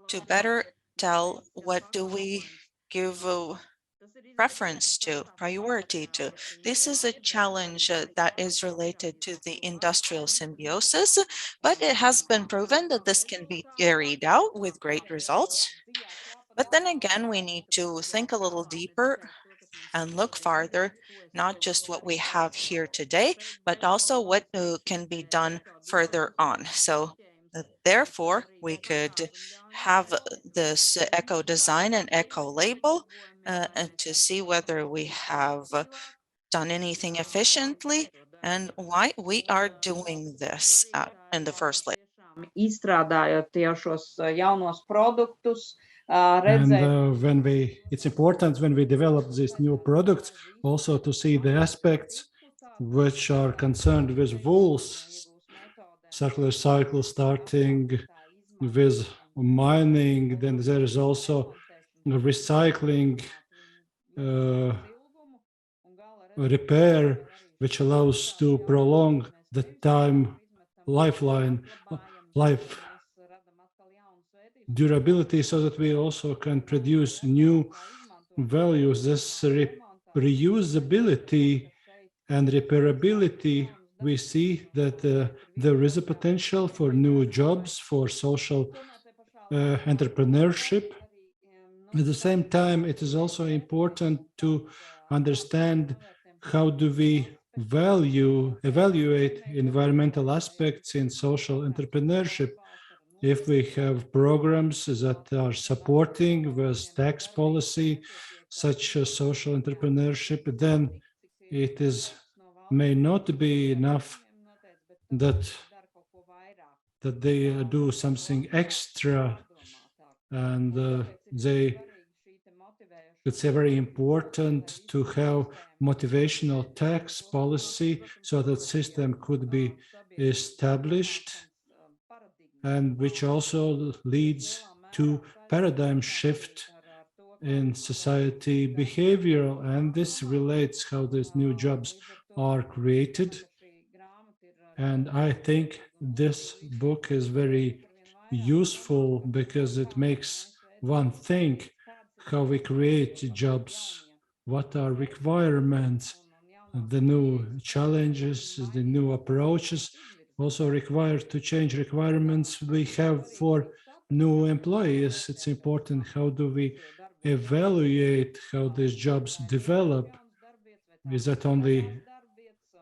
to better tell what do we give preference to, priority to. This is a challenge that is related to the industrial symbiosis, but it has been proven that this can be carried out with great results. But then again, we need to think a little deeper and look farther, not just what we have here today, but also what can be done further on. So therefore, we could have this eco design and eco label and to see whether we have done anything efficiently and why we are doing this in the first place. Izstrādājot šos jaunos produktus, And it's important when we develop these new products also to see the aspects which are concerned with wools, circular cycle starting with mining, then there is also recycling, repair, which allows to prolong the life durability, so that we also can produce new values. This reusability and repairability, we see that there is a potential for new jobs, for social entrepreneurship. At the same time, it is also important to understand how do we evaluate environmental aspects in social entrepreneurship. If we have programs that are supporting with tax policy such as social entrepreneurship, then it may not be enough that they do something extra, and it's very important to have motivational tax policy so that system could be established, and which also leads to paradigm shift in society behavior. And this relates how these new jobs are created. And I think this book is very useful because it makes one think how we create jobs, what are requirements, the new challenges, the new approaches also require to change requirements we have for new employees. It's important how do we evaluate how these jobs develop. Is that only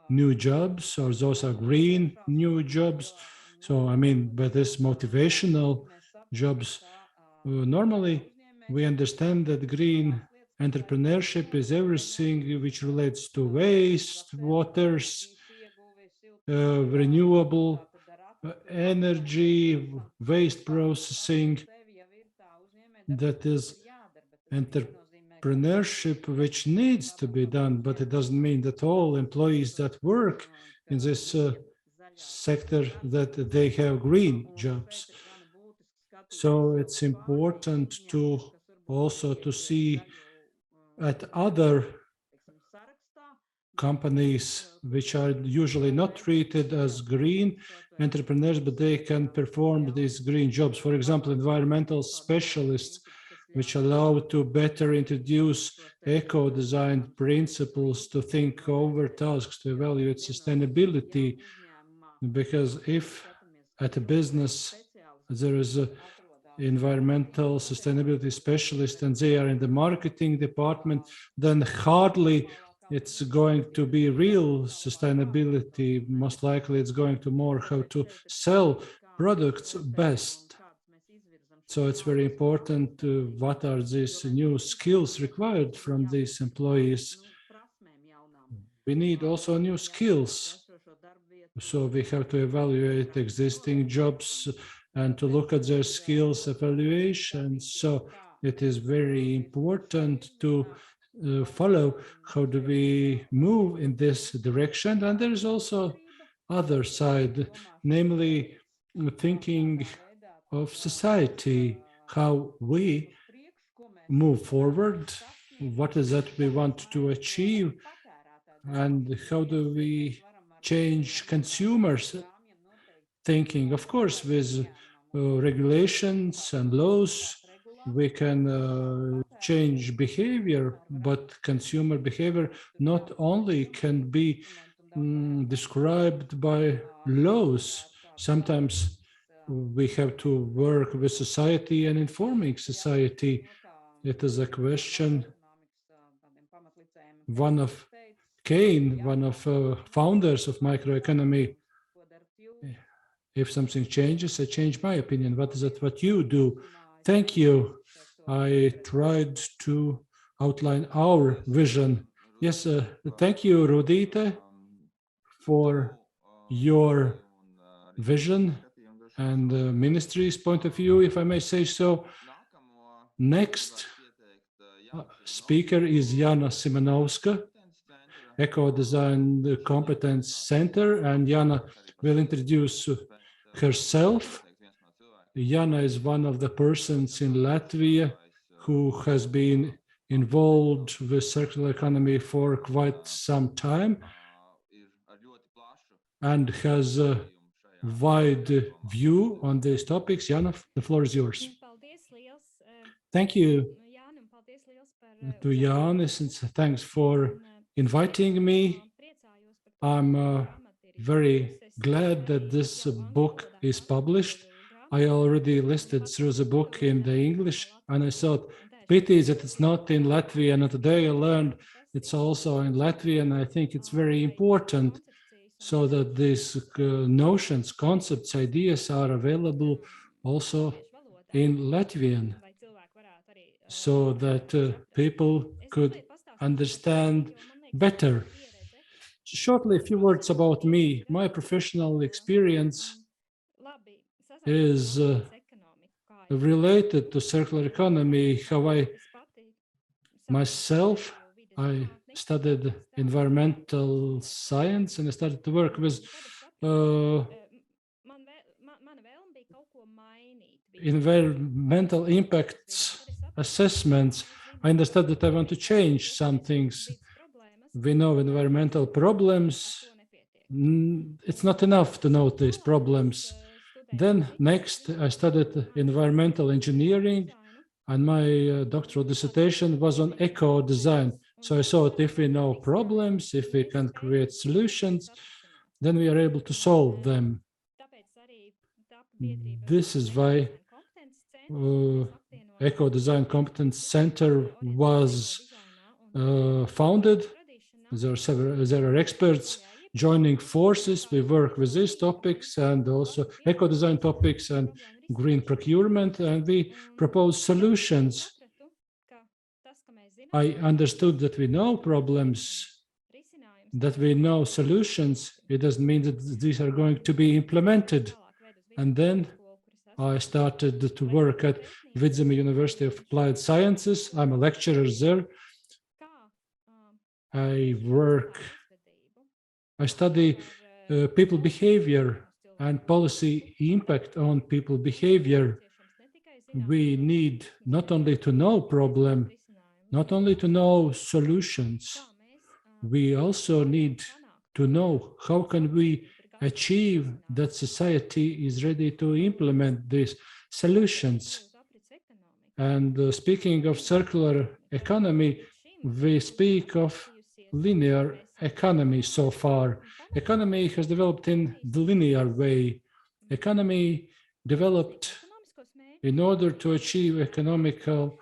new jobs, or those are green new jobs? So I mean, but this motivational jobs, normally we understand that green entrepreneurship is everything which relates to waste, waters, renewable energy, waste processing. That is entrepreneurship which needs to be done, but it doesn't mean that all employees that work in this sector that they have green jobs. So it's important to also to see at other companies which are usually not treated as green entrepreneurs, but they can perform these green jobs. For example, environmental specialists, which allow to better introduce eco-design principles, to think over tasks, to evaluate sustainability. Because if at a business there is a environmental sustainability specialist and they are in the marketing department, then hardly it's going to be real sustainability. Most likely it's going to more how to sell products best. So it's very important what are these new skills required from these employees. We need also new skills. So we have to evaluate existing jobs and to look at their skills evaluation. So it is very important to follow how do we move in this direction. And there is also other side, namely thinking of society, how we move forward, what is that we want to achieve, and how do we change consumers' thinking. Of course, with regulations and laws, we can change behavior, but consumer behavior not only can be described by laws. Sometimes we have to work with society and informing society. It is a question. One of Kane, one of founders of microeconomy, if something changes, I change my opinion. What is it what you do? Thank you. I tried to outline our vision. Yes, thank you, Rudita, for your vision and ministry's point of view, if I may say so. Next speaker is Jana Simonovska, Ecodesign Competence Center, and Jana will introduce herself. Jana is one of the persons in Latvia who has been involved with circular economy for quite some time and has a wide view on these topics. Jana, the floor is yours. Thank you to Jānis, and thanks for inviting me. I'm very glad that this book is published. I already listed through the book in the English, and I thought, pity that it's not in Latvian, and today I learned it's also in Latvian. I think it's very important so that these notions, concepts, ideas are available also in Latvian, so that people could understand better. Shortly, a few words about me. My professional experience is related to circular economy. How I studied environmental science, and I started to work with environmental impacts assessments. I understood that I want to change some things. We know environmental problems. It's not enough to know these problems. Then next, I studied environmental engineering, and my doctoral dissertation was on eco-design. So I thought if we know problems, if we can create solutions, then we are able to solve them. This is why Ecodesign Competence Center was founded. There are experts joining forces. We work with these topics and also eco-design topics and green procurement, and we propose solutions. I understood that we know problems, that we know solutions. It doesn't mean that these are going to be implemented. And then I started to work at Vidzeme University of Applied Sciences. I'm a lecturer there. I study people behavior and policy impact on people behavior. We need not only to know problem, not only to know solutions, we also need to know how can we achieve that society is ready to implement these solutions. And speaking of circular economy, we speak of linear economy so far. Economy has developed in the linear way. Economy developed in order to achieve economical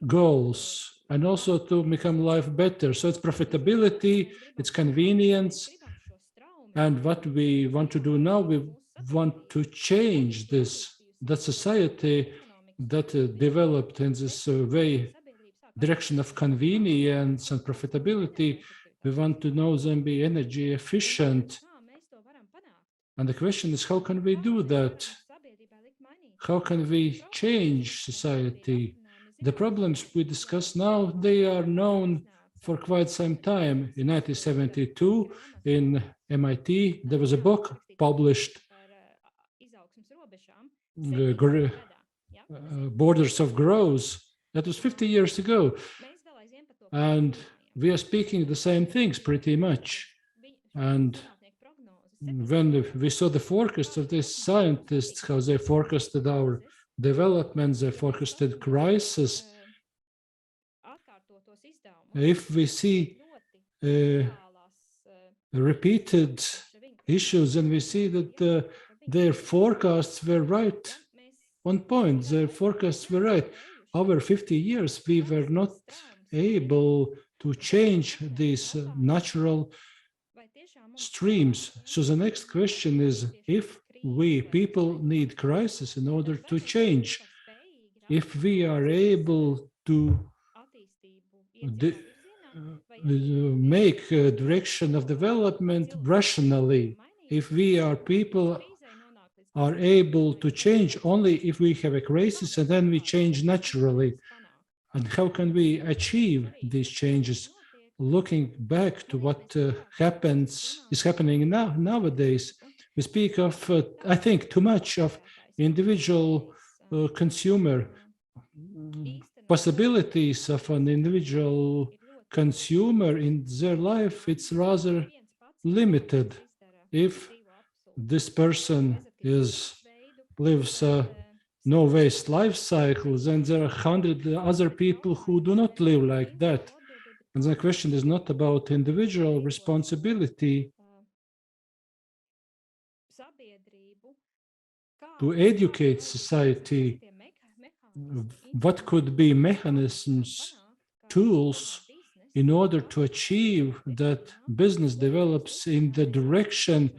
goals and also to become life better. So it's profitability, it's convenience. And what we want to do now, we want to change this, that society that developed in this way, direction of convenience and profitability, we want to know them be energy efficient. And the question is, how can we do that? How can we change society? The problems we discuss now, they are known for quite some time. In 1972, in MIT, there was a book published, Borders of Growth. That was 50 years ago. And we are speaking the same things pretty much. And when we saw the forecast of these scientists, how they forecasted our development, the forecasted crisis, if we see repeated issues, and we see that their forecasts were right on point, their forecasts were right. Over 50 years, we were not able to change these natural streams. So the next question is, if we people need crisis in order to change, if we are able to make a direction of development rationally, if we are people are able to change only if we have a crisis and then we change naturally. And how can we achieve these changes? Looking back to what is happening nowadays, we speak of, I think, too much of individual consumer possibilities of an individual consumer in their life. It's rather limited. If this person lives a no waste life cycle, then there are 100 other people who do not live like that. And the question is not about individual responsibility to educate society. What could be mechanisms, tools in order to achieve that business develops in the direction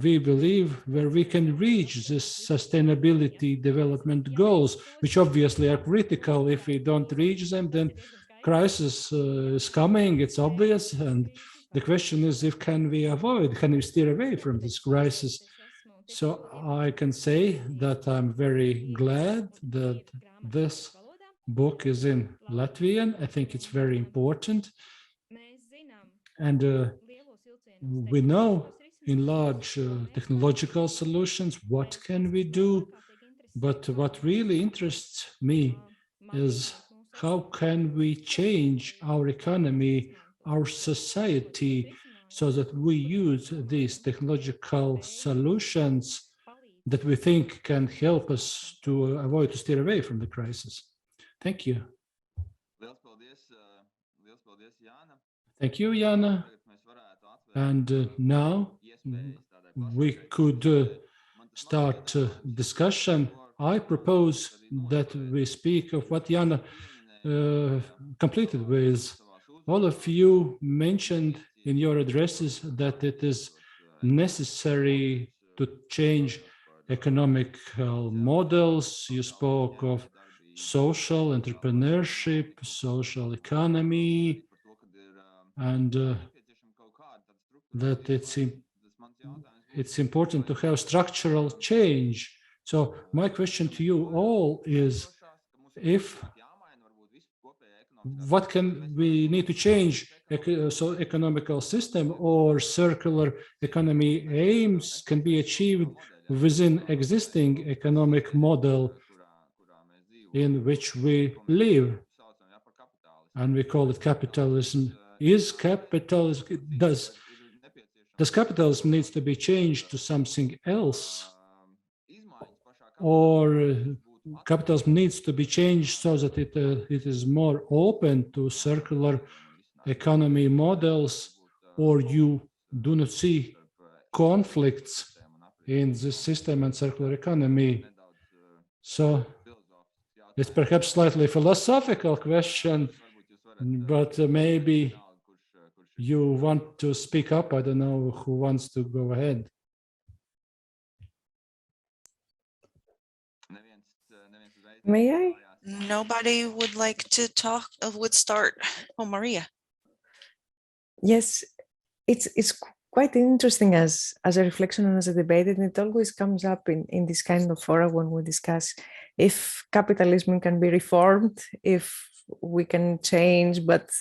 we believe where we can reach the sustainability development goals, which obviously are critical. If we don't reach them, then crisis is coming, it's obvious. And the question is, if can we steer away from this crisis? So I can say that I'm very glad that this book is in Latvian. I think it's very important. And we know in large technological solutions, what can we do? But what really interests me is how can we change our economy, our society, so that we use these technological solutions that we think can help us to steer away from the crisis. Thank you. Thank you, Jana. And now we could start discussion. I propose that we speak of what Jana completed with. All of you mentioned in your addresses that it is necessary to change economic models. You spoke of social entrepreneurship, social economy, and that it's important to have structural change. So my question to you all is, what can we need to change? So economical system or circular economy aims can be achieved within existing economic model in which we live, and we call it capitalism. Does capitalism needs to be changed to something else, or capitalism needs to be changed so that it is more open to circular economy models, or you do not see conflicts in this system and circular economy? So it's perhaps slightly philosophical question, but maybe you want to speak up. I don't know who wants to go ahead. May I? Nobody would like to talk, would start. Oh, Maria. Yes, it's quite interesting as a reflection and as a debate, and it always comes up in this kind of fora when we discuss if capitalism can be reformed, if we can change, but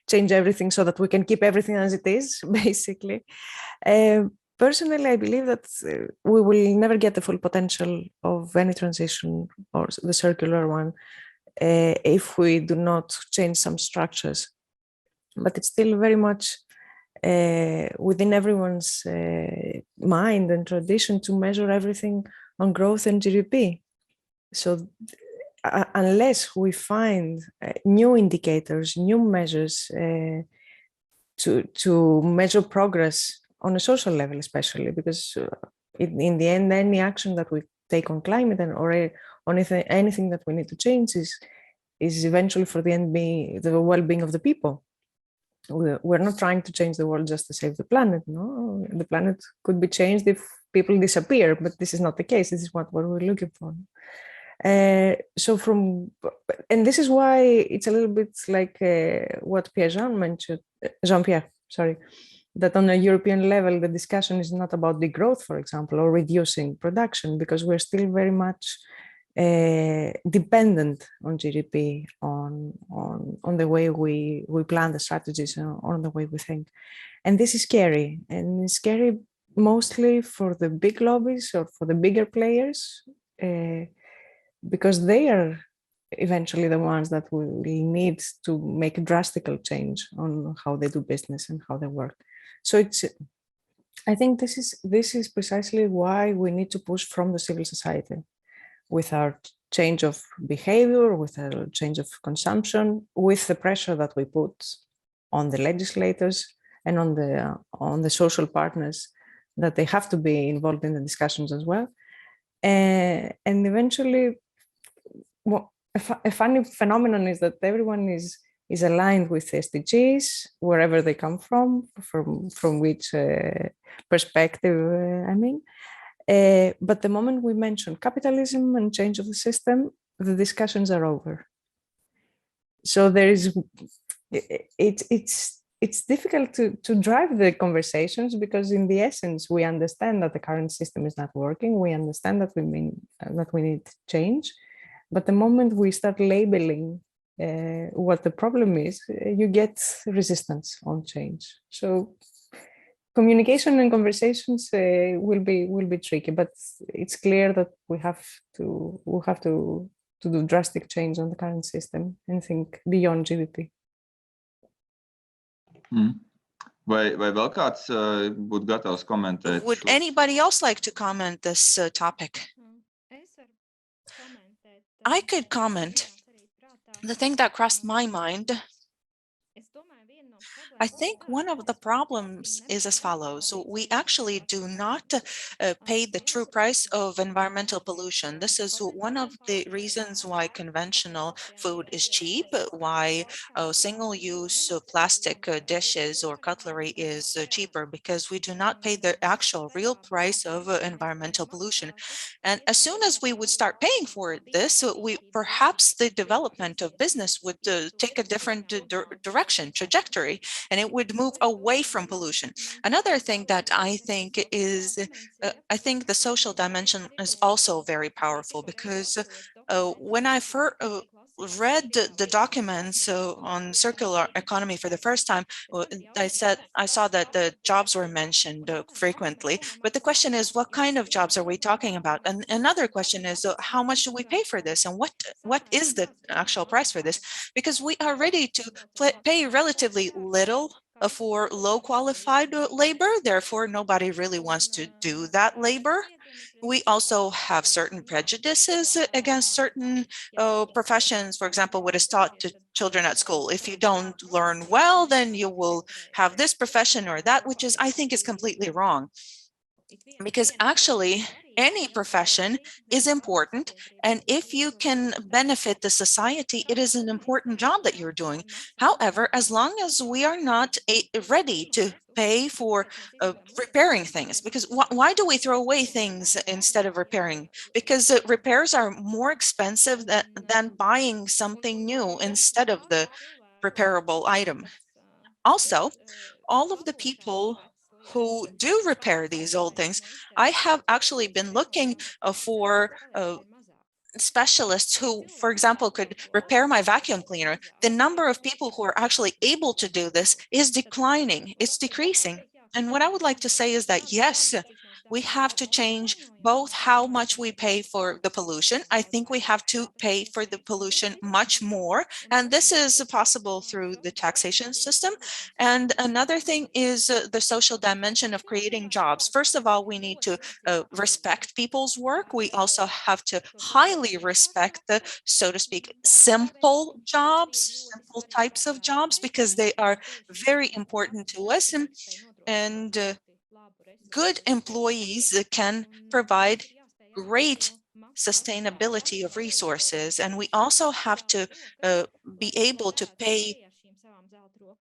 change everything so that we can keep everything as it is, basically. Personally, I believe that we will never get the full potential of any transition, or the circular one, if we do not change some structures. But it's still very much within everyone's mind and tradition to measure everything on growth and GDP. So unless we find new indicators, new measures to measure progress on a social level, especially because in the end, any action that we take on climate or on anything that we need to change is eventually for the end being the well-being of the people. We're not trying to change the world just to save the planet. No, the planet could be changed if people disappear, but this is not the case. This is what we're looking for. And this is why it's a little bit like what Jean-Pierre mentioned, that on a European level, the discussion is not about degrowth, for example, or reducing production, because we're still very much dependent on GDP, on the way we plan the strategies, on the way we think. And this is scary, and it's scary mostly for the big lobbies or for the bigger players, because they are eventually the ones that will need to make a drastic change on how they do business and how they work. So I think this is precisely why we need to push from the civil society with our change of behavior, with a change of consumption, with the pressure that we put on the legislators and on the social partners, that they have to be involved in the discussions as well. And eventually, a funny phenomenon is that everyone is aligned with SDGs, wherever they come from which perspective, I mean. But the moment we mention capitalism and change of the system, the discussions are over. So there is, it's difficult to drive the conversations, because in the essence, we understand that the current system is not working. We understand that we need change. But the moment we start labeling what the problem is, you get resistance on change. So communication and conversations will be tricky, but it's clear that we have to do drastic change on the current system and think beyond GDP. Vai vēl kāds būtu gatavs komentēt? Would anybody else like to comment this topic? I could comment. The thing that crossed my mind, I think one of the problems is as follows. So we actually do not pay the true price of environmental pollution. This is one of the reasons why conventional food is cheap, why single-use plastic dishes or cutlery is cheaper, because we do not pay the actual real price of environmental pollution. And as soon as we would start paying for this, perhaps the development of business would take a different trajectory, and it would move away from pollution. Another thing that I think is, I think the social dimension is also very powerful, because when I first read the documents on circular economy for the first time, I saw that the jobs were mentioned frequently. But the question is, what kind of jobs are we talking about? And another question is, how much do we pay for this? And what is the actual price for this? Because we are ready to pay relatively little for low qualified labor. Therefore, nobody really wants to do that labor. We also have certain prejudices against certain professions. For example, what is taught to children at school. If you don't learn well, then you will have this profession or that, which is, I think, is completely wrong. Because actually, any profession is important, and if you can benefit the society, it is an important job that you're doing. However, as long as we are not ready to pay for repairing things, because why do we throw away things instead of repairing? Because repairs are more expensive than buying something new instead of the repairable item. Also, all of the people who do repair these old things, I have actually been looking for specialists who, for example, could repair my vacuum cleaner. The number of people who are actually able to do this is declining, it's decreasing. And what I would like to say is that, yes, we have to change both how much we pay for the pollution. I think we have to pay for the pollution much more, and this is possible through the taxation system. And another thing is the social dimension of creating jobs. First of all, we need to respect people's work. We also have to highly respect the, so to speak, simple jobs, simple types of jobs, because they are very important to us. And good employees can provide great sustainability of resources. And we also have to be able to pay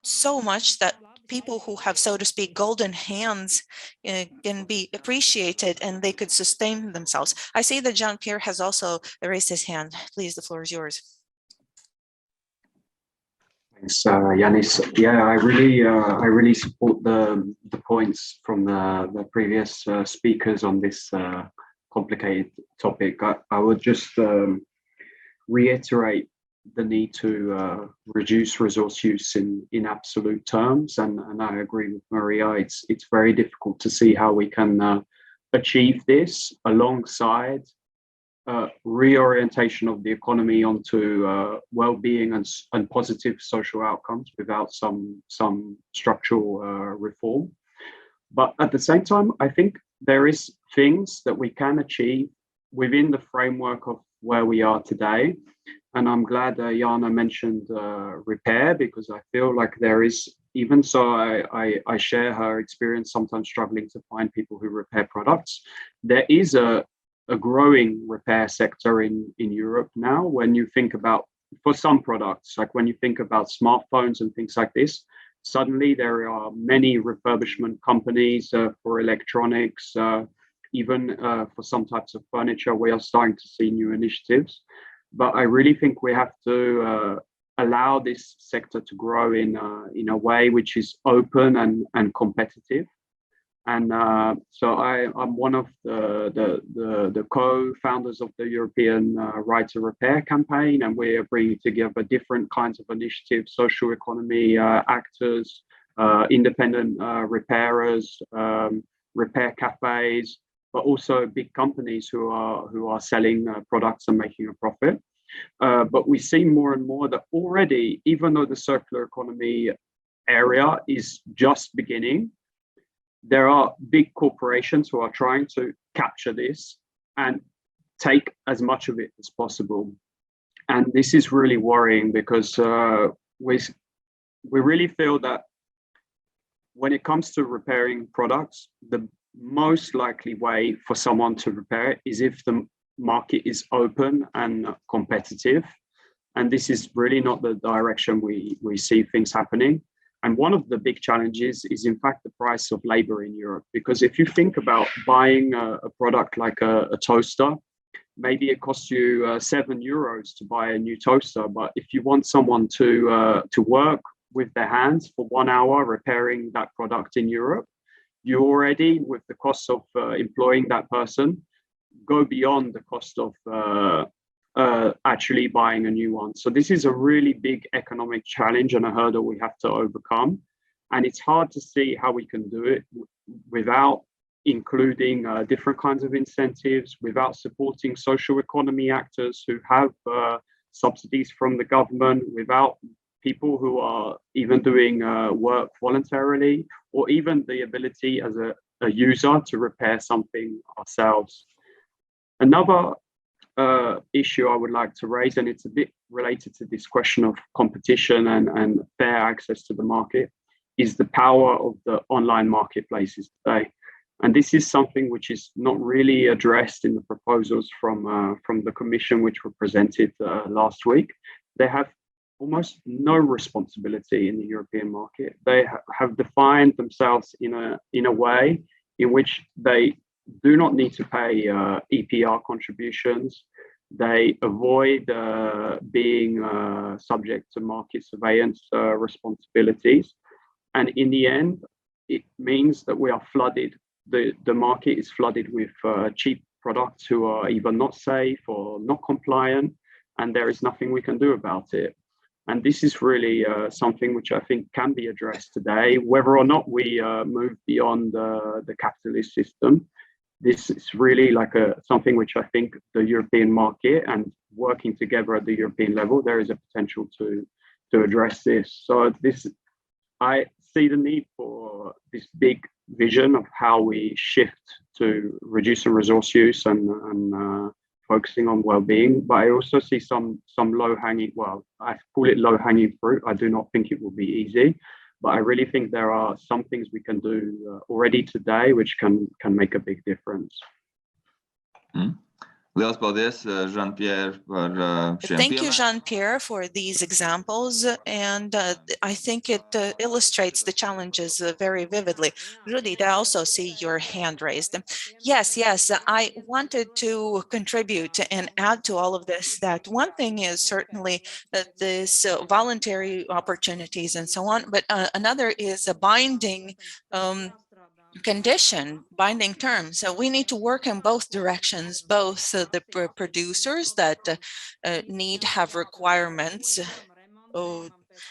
so much that people who have, so to speak, golden hands can be appreciated and they could sustain themselves. I see that Jean-Pierre has also raised his hand. Please, the floor is yours. Thanks, Yanis. Yeah, I really support the points from the previous speakers on this complicated topic. I would just reiterate the need to reduce resource use in absolute terms, and I agree with Maria. It's very difficult to see how we can achieve this alongside reorientation of the economy onto well-being and positive social outcomes without some structural reform. But at the same time, I think there is things that we can achieve within the framework of where we are today. And I'm glad Jana mentioned repair, because I feel like there is, even so I share her experience sometimes struggling to find people who repair products. There is a growing repair sector in Europe now. When you think about, for some products, like when you think about smartphones and things like this, suddenly there are many refurbishment companies for electronics, even for some types of furniture. We are starting to see new initiatives. But I really think we have to allow this sector to grow in a way which is open and competitive. And so I'm one of the co-founders of the European Right to Repair campaign, and we are bringing together different kinds of initiatives, social economy actors, independent repairers, repair cafes, but also big companies who are selling products and making a profit. But we see more and more that already, even though the circular economy area is just beginning, there are big corporations who are trying to capture this and take as much of it as possible. And this is really worrying, because we really feel that when it comes to repairing products, the most likely way for someone to repair it is if the market is open and competitive. And this is really not the direction we see things happening. And one of the big challenges is, in fact, the price of labor in Europe. Because if you think about buying a product like a toaster, maybe it costs you €7 to buy a new toaster. But if you want someone to work with their hands for 1 hour repairing that product in Europe, you already, with the cost of employing that person, go beyond the cost of actually buying a new one. So this is a really big economic challenge and a hurdle we have to overcome. And it's hard to see how we can do it without including different kinds of incentives, without supporting social economy actors who have subsidies from the government, without people who are even doing work voluntarily, or even the ability as a user to repair something ourselves. Another issue I would like to raise, and it's a bit related to this question of competition and fair access to the market, is the power of the online marketplaces today. And this is something which is not really addressed in the proposals from the Commission, which were presented last week. They have almost no responsibility in the European market. They have defined themselves in a way in which they do not need to pay EPR contributions. They avoid being subject to market surveillance responsibilities. And in the end, it means that we are flooded. The market is flooded with cheap products who are either not safe or not compliant, and there is nothing we can do about it. And this is really something which I think can be addressed today, whether or not we move beyond the capitalist system. this is really like something which I think the European market and working together at the European level, there is a potential to address this. So I see the need for this big vision of how we shift to reducing resource use and focusing on well-being. But I also see some low-hanging, well, I call it low-hanging fruit. I do not think it will be easy, but I really think there are some things we can do already today which can make a big difference. Liels paldies, Jean-Pierre, par Thank you, Jean-Pierre, for these examples. And I think it illustrates the challenges very vividly. Judith, I also see your hand raised. Yes, I wanted to contribute and add to all of this that one thing is certainly this voluntary opportunities and so on, but another is a binding condition, binding terms. So we need to work in both directions, both the producers that need have requirements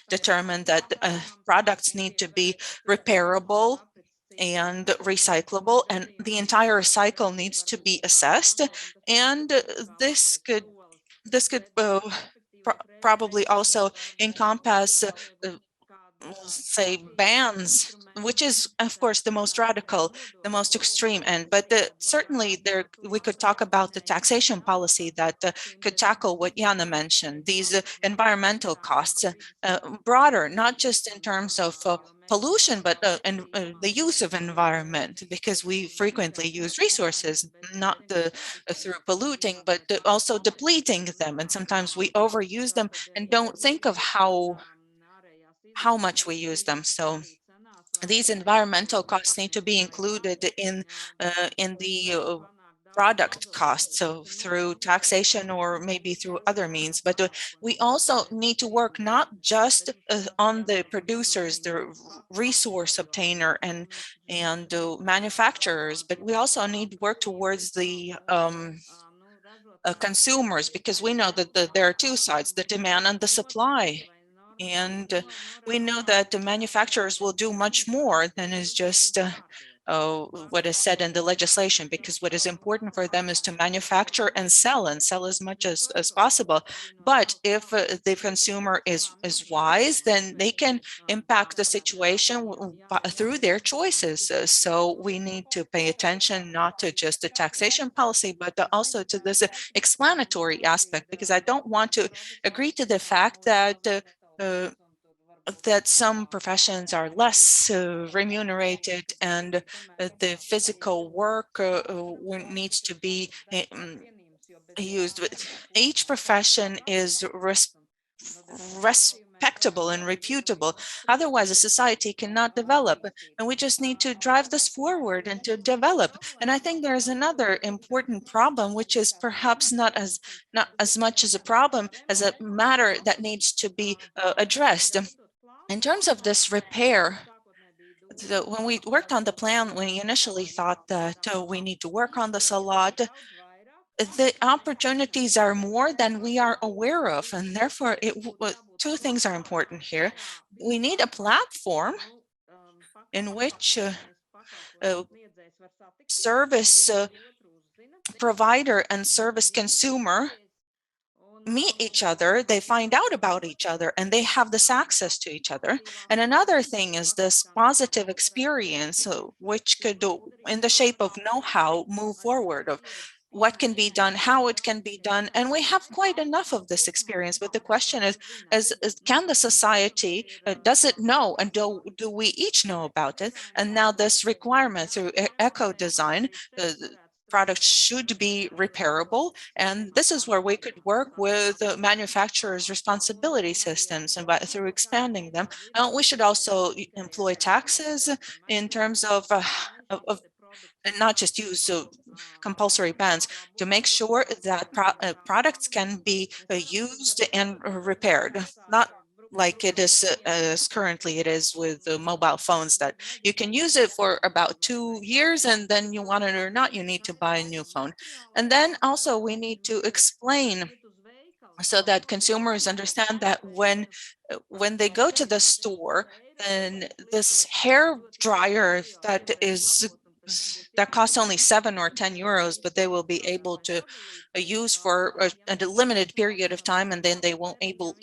determine that products need to be repairable and recyclable, and the entire cycle needs to be assessed. And this could probably also encompass say bans, which is of course the most radical, the most extreme end, but certainly there we could talk about the taxation policy that could tackle what Jana mentioned, these environmental costs, broader, not just in terms of pollution, but the use of environment, because we frequently use resources, not through polluting, but also depleting them. And sometimes we overuse them and don't think of how much we use them. So these environmental costs need to be included in the product costs, so through taxation or maybe through other means. But we also need to work not just on the producers, the resource obtainer and manufacturers, but we also need to work towards the consumers, because we know that there are two sides, the demand and the supply. And we know that the manufacturers will do much more than is just what is said in the legislation, because what is important for them is to manufacture and sell as much as possible. But if the consumer is wise, then they can impact the situation through their choices. So we need to pay attention not to just the taxation policy, but also to this explanatory aspect, because I don't want to agree to the fact that that some professions are less remunerated, and the physical work needs to be used. Each profession is respectable and reputable. Otherwise, a society cannot develop. And we just need to drive this forward and to develop. And I think there's another important problem, which is perhaps not as much as a problem as a matter that needs to be addressed. In terms of this repair, when we worked on the plan, we initially thought that we need to work on this a lot. The opportunities are more than we are aware of, and therefore two things are important here. We need a platform in which service provider and service consumer meet each other, they find out about each other, and they have this access to each other. And another thing is this positive experience, which could, in the shape of know-how, move forward of what can be done, how it can be done. And we have quite enough of this experience. But the question is can the society, does it know, and do we each know about it? And now this requirement through eco-design, products should be repairable. And this is where we could work with manufacturers' responsibility systems, and through expanding them. We should also employ taxes in terms of not just use compulsory bans, to make sure that products can be used and repaired, not like it is as currently it is with the mobile phones, that you can use it for about 2 years, and then you want it or not, you need to buy a new phone. And then also we need to explain so that consumers understand that when they go to the store, and this hair dryer that is that costs only 7 or 10 euros, but they will be able to use for a limited period of time, and then they won't able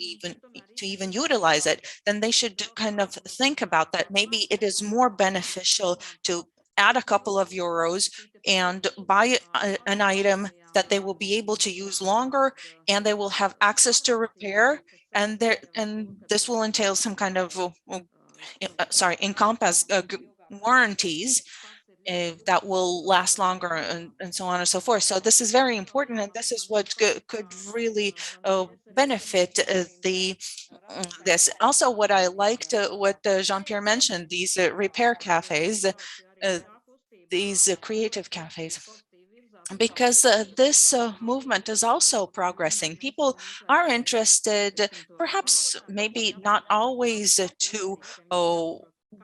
even utilize it, then they should kind of think about that. Maybe it is more beneficial to add a couple of euros and buy an item that they will be able to use longer, and they will have access to repair, and this will entail some kind of encompass warranties that will last longer, and so on and so forth. So this is very important, and this is what could really benefit this. Also, what I liked, what Jean-Pierre mentioned, these repair cafes, these creative cafes, because this movement is also progressing. People are interested, perhaps maybe not always to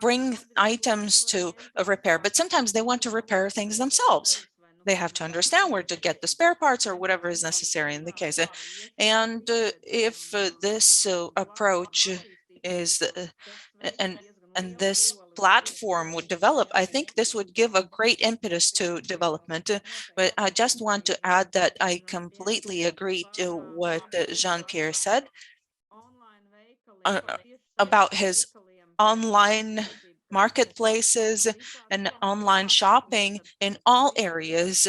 bring items to a repair, but sometimes they want to repair things themselves. They have to understand where to get the spare parts or whatever is necessary in the case. And if this approach is and this platform would develop, I think this would give a great impetus to development. But I just want to add that I completely agree to what Jean-Pierre said about his online marketplaces and online shopping in all areas,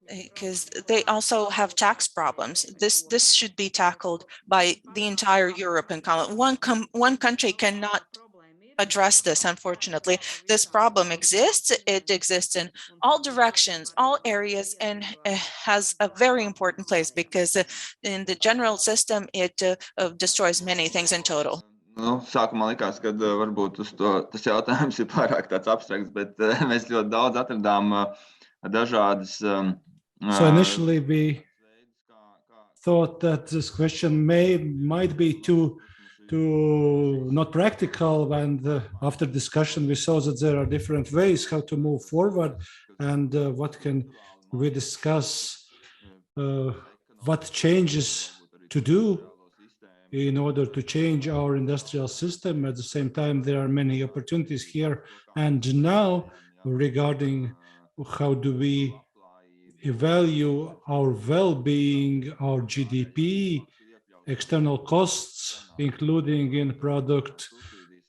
because they also have tax problems. This should be tackled by the entire Europe and one country cannot address this. Unfortunately, this problem exists. It exists in all directions, all areas, and has a very important place, because in the general system, it destroys many things in total. Nu, sākumā likās, ka varbūt tas jautājums ir pārāk tāds abstrakts, bet mēs ļoti daudz atradām dažādas. So initially we thought that this question might be too not practical, and after discussion we saw that there are different ways how to move forward, and what can we discuss, what changes to do in order to change our industrial system. At the same time, there are many opportunities here and now regarding how do we evaluate our well-being, our GDP, external costs, including in product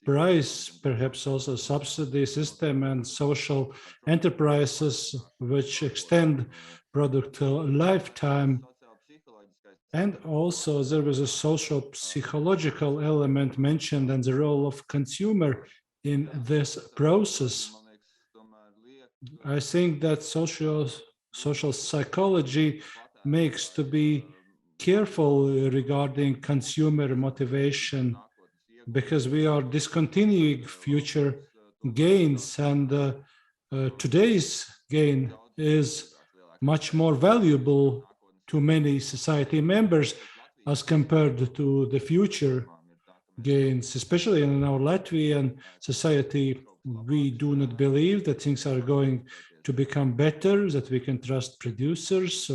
price, perhaps also subsidy system and social enterprises which extend product lifetime. And also there was a social psychological element mentioned, and the role of consumer in this process. I think that social psychology makes to be careful regarding consumer motivation, because we are discontinuing future gains, and today's gain is much more valuable to many society members as compared to the future gains. Especially in our Latvian society, we do not believe that things are going to become better, that we can trust producers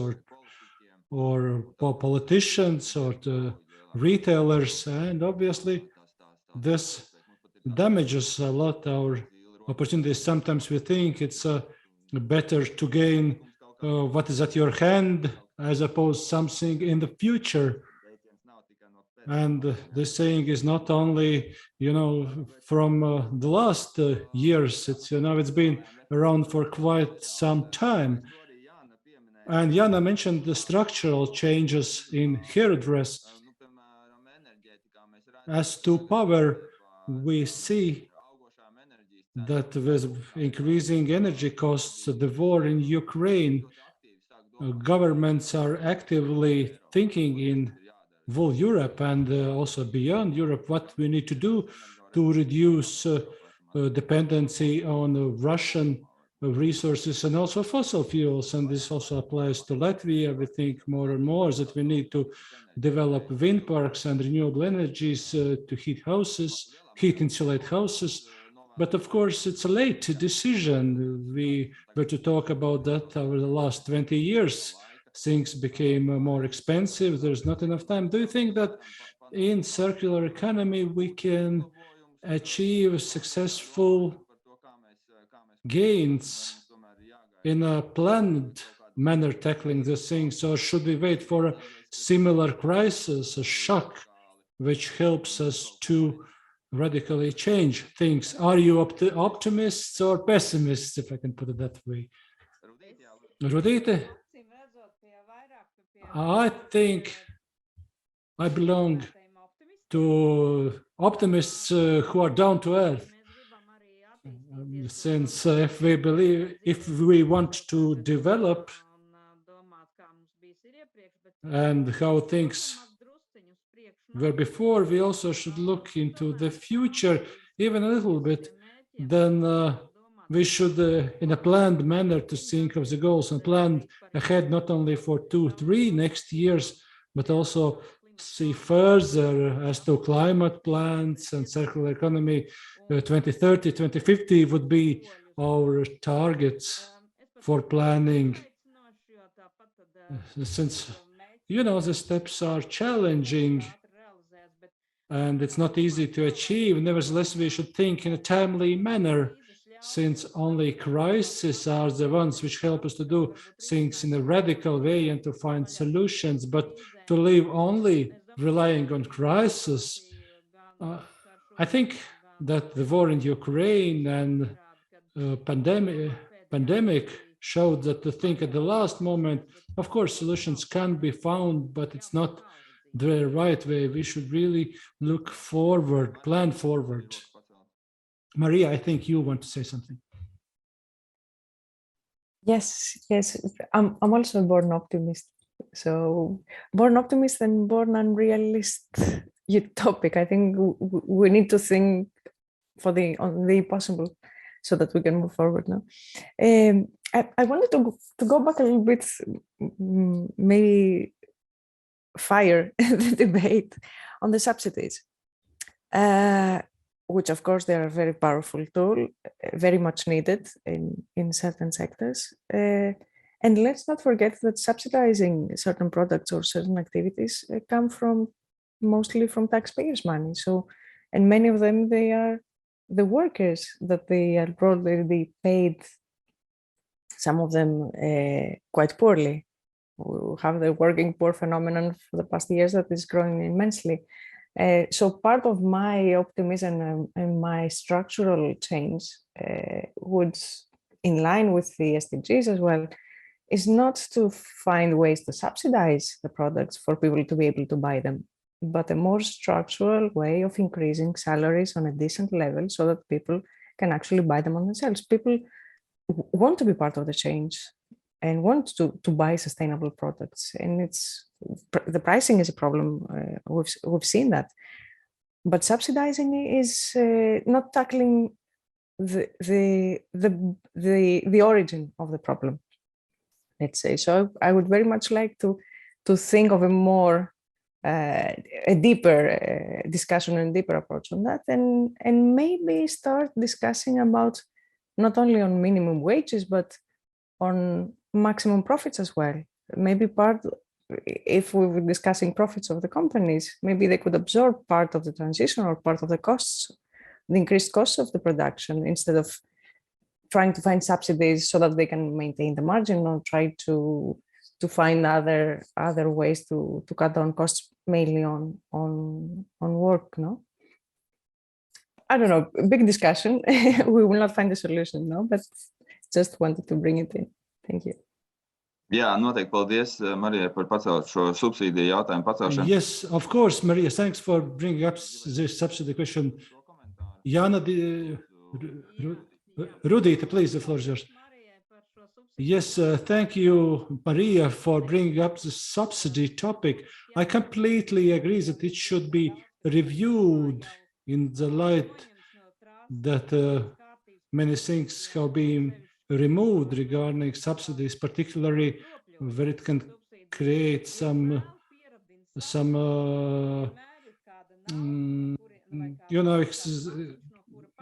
or politicians or the retailers, and obviously this damages a lot our opportunities. Sometimes we think it's better to gain what is at your hand as opposed to something in the future. And this saying is not only, from the last years. It's, it's been around for quite some time. And Jana mentioned the structural changes in her address. As to power, we see that with increasing energy costs, the war in Ukraine, governments are actively thinking in whole Europe and also beyond Europe what we need to do to reduce dependency on Russian resources and also fossil fuels. And this also applies to Latvia. We think more and more that we need to develop wind parks and renewable energies to heat insulate houses. But of course, it's a late decision. We were to talk about that over the last 20 years. Things became more expensive. There's not enough time. Do you think that in circular economy, we can achieve successful gains in a planned manner tackling the things, or should we wait for a similar crisis, a shock, which helps us to radically change things? Are you optimists or pessimists, if I can put it that way? Rudīte, I think I belong to optimists who are down to earth. Since if we want to develop and how things were before, we also should look into the future even a little bit. Then we should, in a planned manner, to think of the goals and plan ahead, not only for 2-3 next years, but also see further as to climate plans and circular economy. 2030, 2050 would be our targets for planning. Since, you know, the steps are challenging and it's not easy to achieve, nevertheless, we should think in a timely manner, since only crises are the ones which help us to do things in a radical way and to find solutions. But to live only relying on crisis, I think that the war in Ukraine and pandemic showed that to think at the last moment, of course, solutions can be found, but it's not the right way. We should really look forward, plan forward. Maria, I think you want to say something. Yes, I'm also a born optimist. So born optimist and born unrealist utopic. I think we need to think on the possible so that we can move forward now. I wanted to go back a little bit, maybe fire the debate on the subsidies, which of course they are a very powerful tool, very much needed in certain sectors. And let's not forget that subsidizing certain products or certain activities come mostly from taxpayers' money. So, and many of them, they are the workers that they are broadly paid, some of them quite poorly. We have the working poor phenomenon for the past years that is growing immensely. So part of my optimism and my structural change would, in line with the SDGs as well, is not to find ways to subsidize the products for people to be able to buy them, but a more structural way of increasing salaries on a decent level so that people can actually buy them on themselves. People want to be part of the change and want to buy sustainable products. And the pricing is a problem. We've seen that. But subsidizing is not tackling the origin of the problem, let's say. So I would very much like to think of a deeper discussion and deeper approach on that, and maybe start discussing about not only on minimum wages, but on maximum profits as well. Maybe if we were discussing profits of the companies, maybe they could absorb part of the transition or part of the costs, the increased costs of the production, instead of trying to find subsidies so that they can maintain the margin, or try to find other ways to cut down costs, mainly on work. No, I don't know, big discussion. We will not find a solution, no, but just wanted to bring it in. Thank you. Jā, noteikti paldies, Marija, par pacelt šo subsīdiju jautājumu pacelšanu. Yes, of course, Maria, thanks for bringing up this subsidy question. Jana, Rudīte, please, the floor is yours. Yes, thank you, Maria, for bringing up the subsidy topic. I completely agree that it should be reviewed in the light that many things have been removed regarding subsidies, particularly where it can create some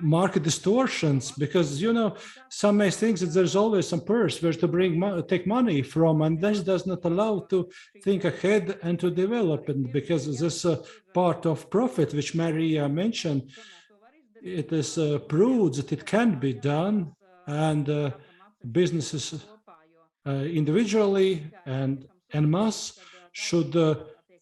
market distortions, because some may think that there's always some purse where to take money from, and this does not allow to think ahead and to develop. And because this part of profit which Maria mentioned, it is proved that it can be done, and businesses individually and en masse should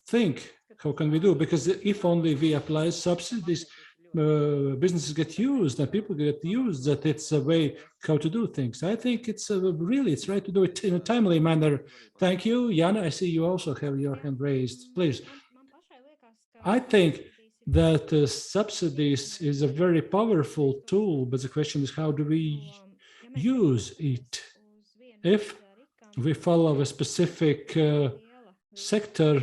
think, how can we do? Because if only we apply subsidies, businesses get used and people get used, that it's a way how to do things. I think it's really, it's right to do it in a timely manner. Thank you. Jana, I see you also have your hand raised. Please. I think that subsidies is a very powerful tool, but the question is, how do we use it? If we follow a specific sector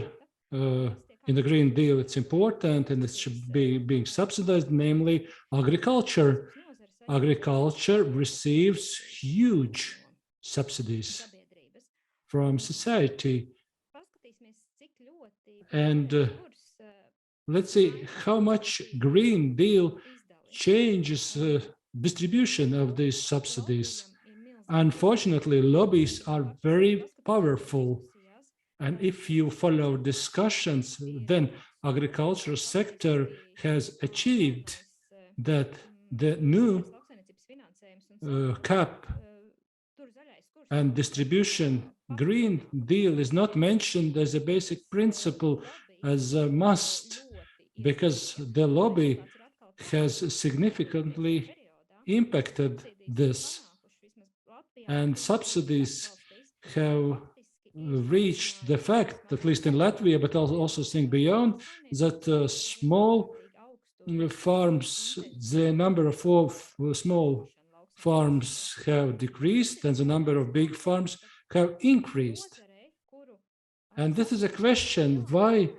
in the Green Deal, it's important and it should be being subsidized, namely agriculture. Agriculture receives huge subsidies from society. And let's see how much Green Deal changes distribution of these subsidies. Unfortunately, lobbies are very powerful. And if you follow discussions, then agricultural sector has achieved that the new cap and distribution Green Deal is not mentioned as a basic principle, as a must, because the lobby has significantly impacted this. And subsidies have reached the fact, at least in Latvia, but also think beyond, that small farms, the number of small farms have decreased and the number of big farms have increased. And this is a question, why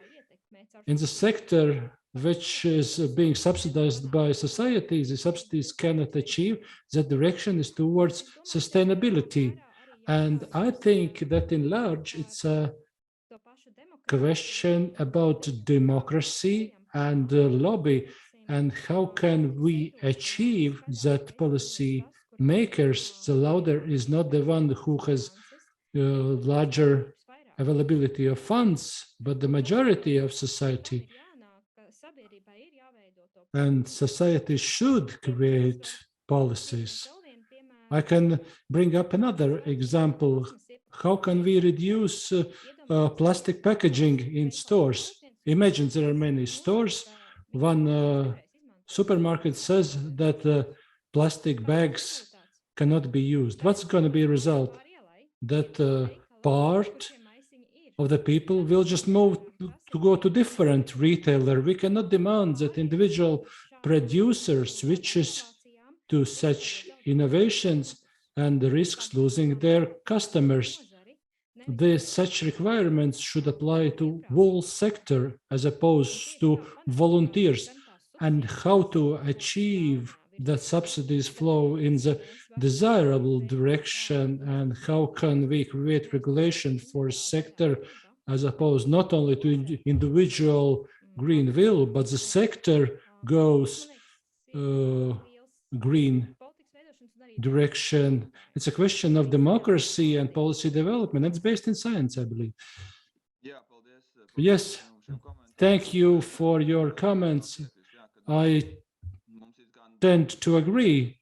in the sector which is being subsidized by society, the subsidies cannot achieve, that direction is towards sustainability. And I think that in large, it's a question about democracy and lobby, and how can we achieve that policy makers, the louder is not the one who has larger availability of funds, but the majority of society. And society should create policies. I can bring up another example. How can we reduce plastic packaging in stores? Imagine there are many stores. One supermarket says that plastic bags cannot be used. What's going to be a result? That part of the people will just move to go to different retailer. We cannot demand that individual producer switches to such innovations and risks losing their customers. Such requirements should apply to whole sector as opposed to volunteers. And how to achieve that subsidies flow in the desirable direction, and how can we create regulation for sector as opposed not only to individual green will, but the sector goes green direction. It's a question of democracy and policy development. It's based in science, I believe. Yes, thank you for your comments. I tend to agree.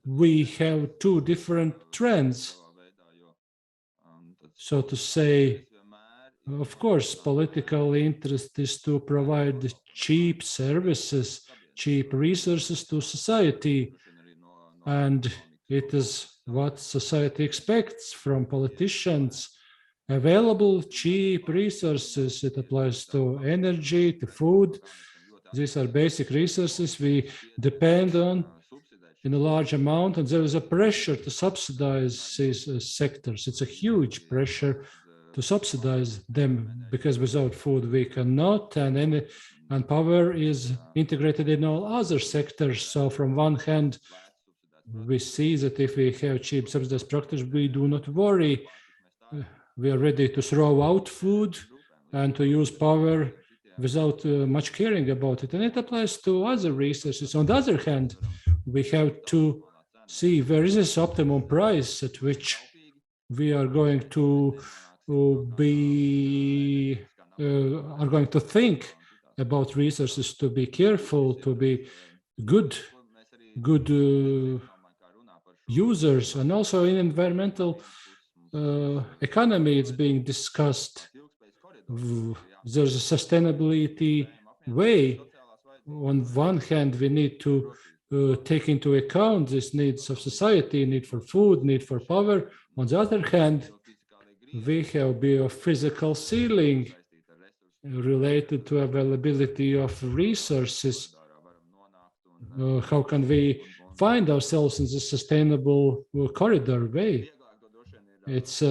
We have two different trends. So to say, of course, political interest is to provide cheap services, cheap resources to society. And it is what society expects from politicians. Available, cheap resources. It applies to energy, to food. These are basic resources we depend on in a large amount, and there is a pressure to subsidize these sectors. It's a huge pressure to subsidize them, because without food we cannot, and power is integrated in all other sectors. So from one hand, we see that if we have cheap subsidized products, we do not worry. We are ready to throw out food and to use power without much caring about it. And it applies to other resources. On the other hand, we have to see where is this optimum price at which we are going to think about resources, to be careful, to be good users, and also in environmental economy, it's being discussed. There's a sustainability way. On one hand, we need to take into account these needs of society, need for food, need for power. On the other hand, we have biophysical ceiling related to availability of resources. How can we find ourselves in this sustainable corridor way? It's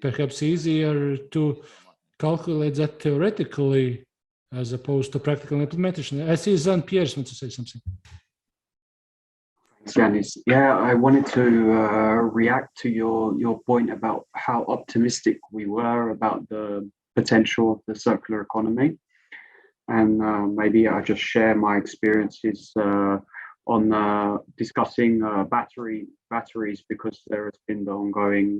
perhaps easier to calculate that theoretically as opposed to practical implementation. I see Jean-Pierre wants to say something. Thanks, Yanis. Yeah, I wanted to react to your point about how optimistic we were about the potential of the circular economy. And maybe I just share my experiences on discussing batteries, because there has been the ongoing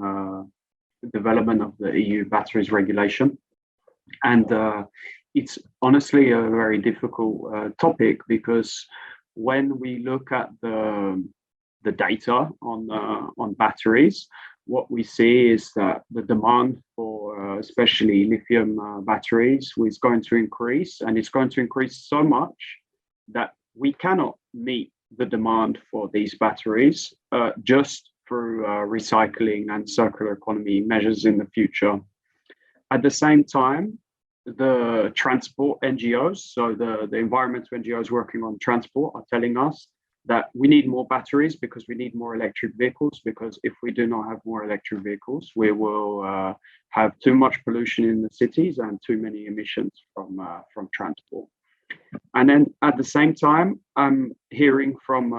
development of the EU batteries regulation. And it's honestly a very difficult topic, because when we look at the data on batteries, what we see is that the demand for especially lithium batteries is going to increase, and it's going to increase so much that we cannot meet the demand for these batteries just through recycling and circular economy measures in the future. At the same time, the transport NGOs, so the environmental NGOs working on transport, are telling us that we need more batteries because we need more electric vehicles, because if we do not have more electric vehicles, we will have too much pollution in the cities and too many emissions from transport. And then at the same time, I'm hearing from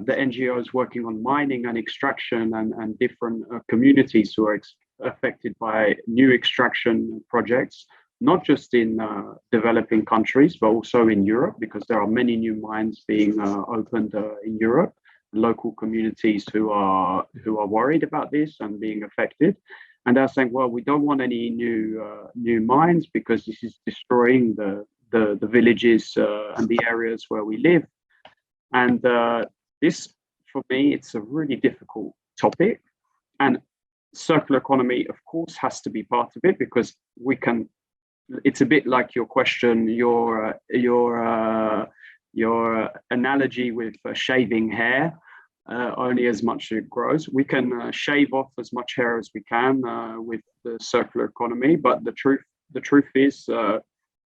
the NGOs working on mining and extraction and different communities who are affected by new extraction projects, not just in developing countries, but also in Europe, because there are many new mines being opened in Europe, local communities who are worried about this and being affected. And they're saying, well, we don't want any new mines because this is destroying the villages and the areas where we live. And this, for me, it's a really difficult topic. And circular economy, of course, has to be part of it, because we can. It's a bit like your question, your analogy with shaving hair, only as much as it grows. We can shave off as much hair as we can with the circular economy, but the truth is,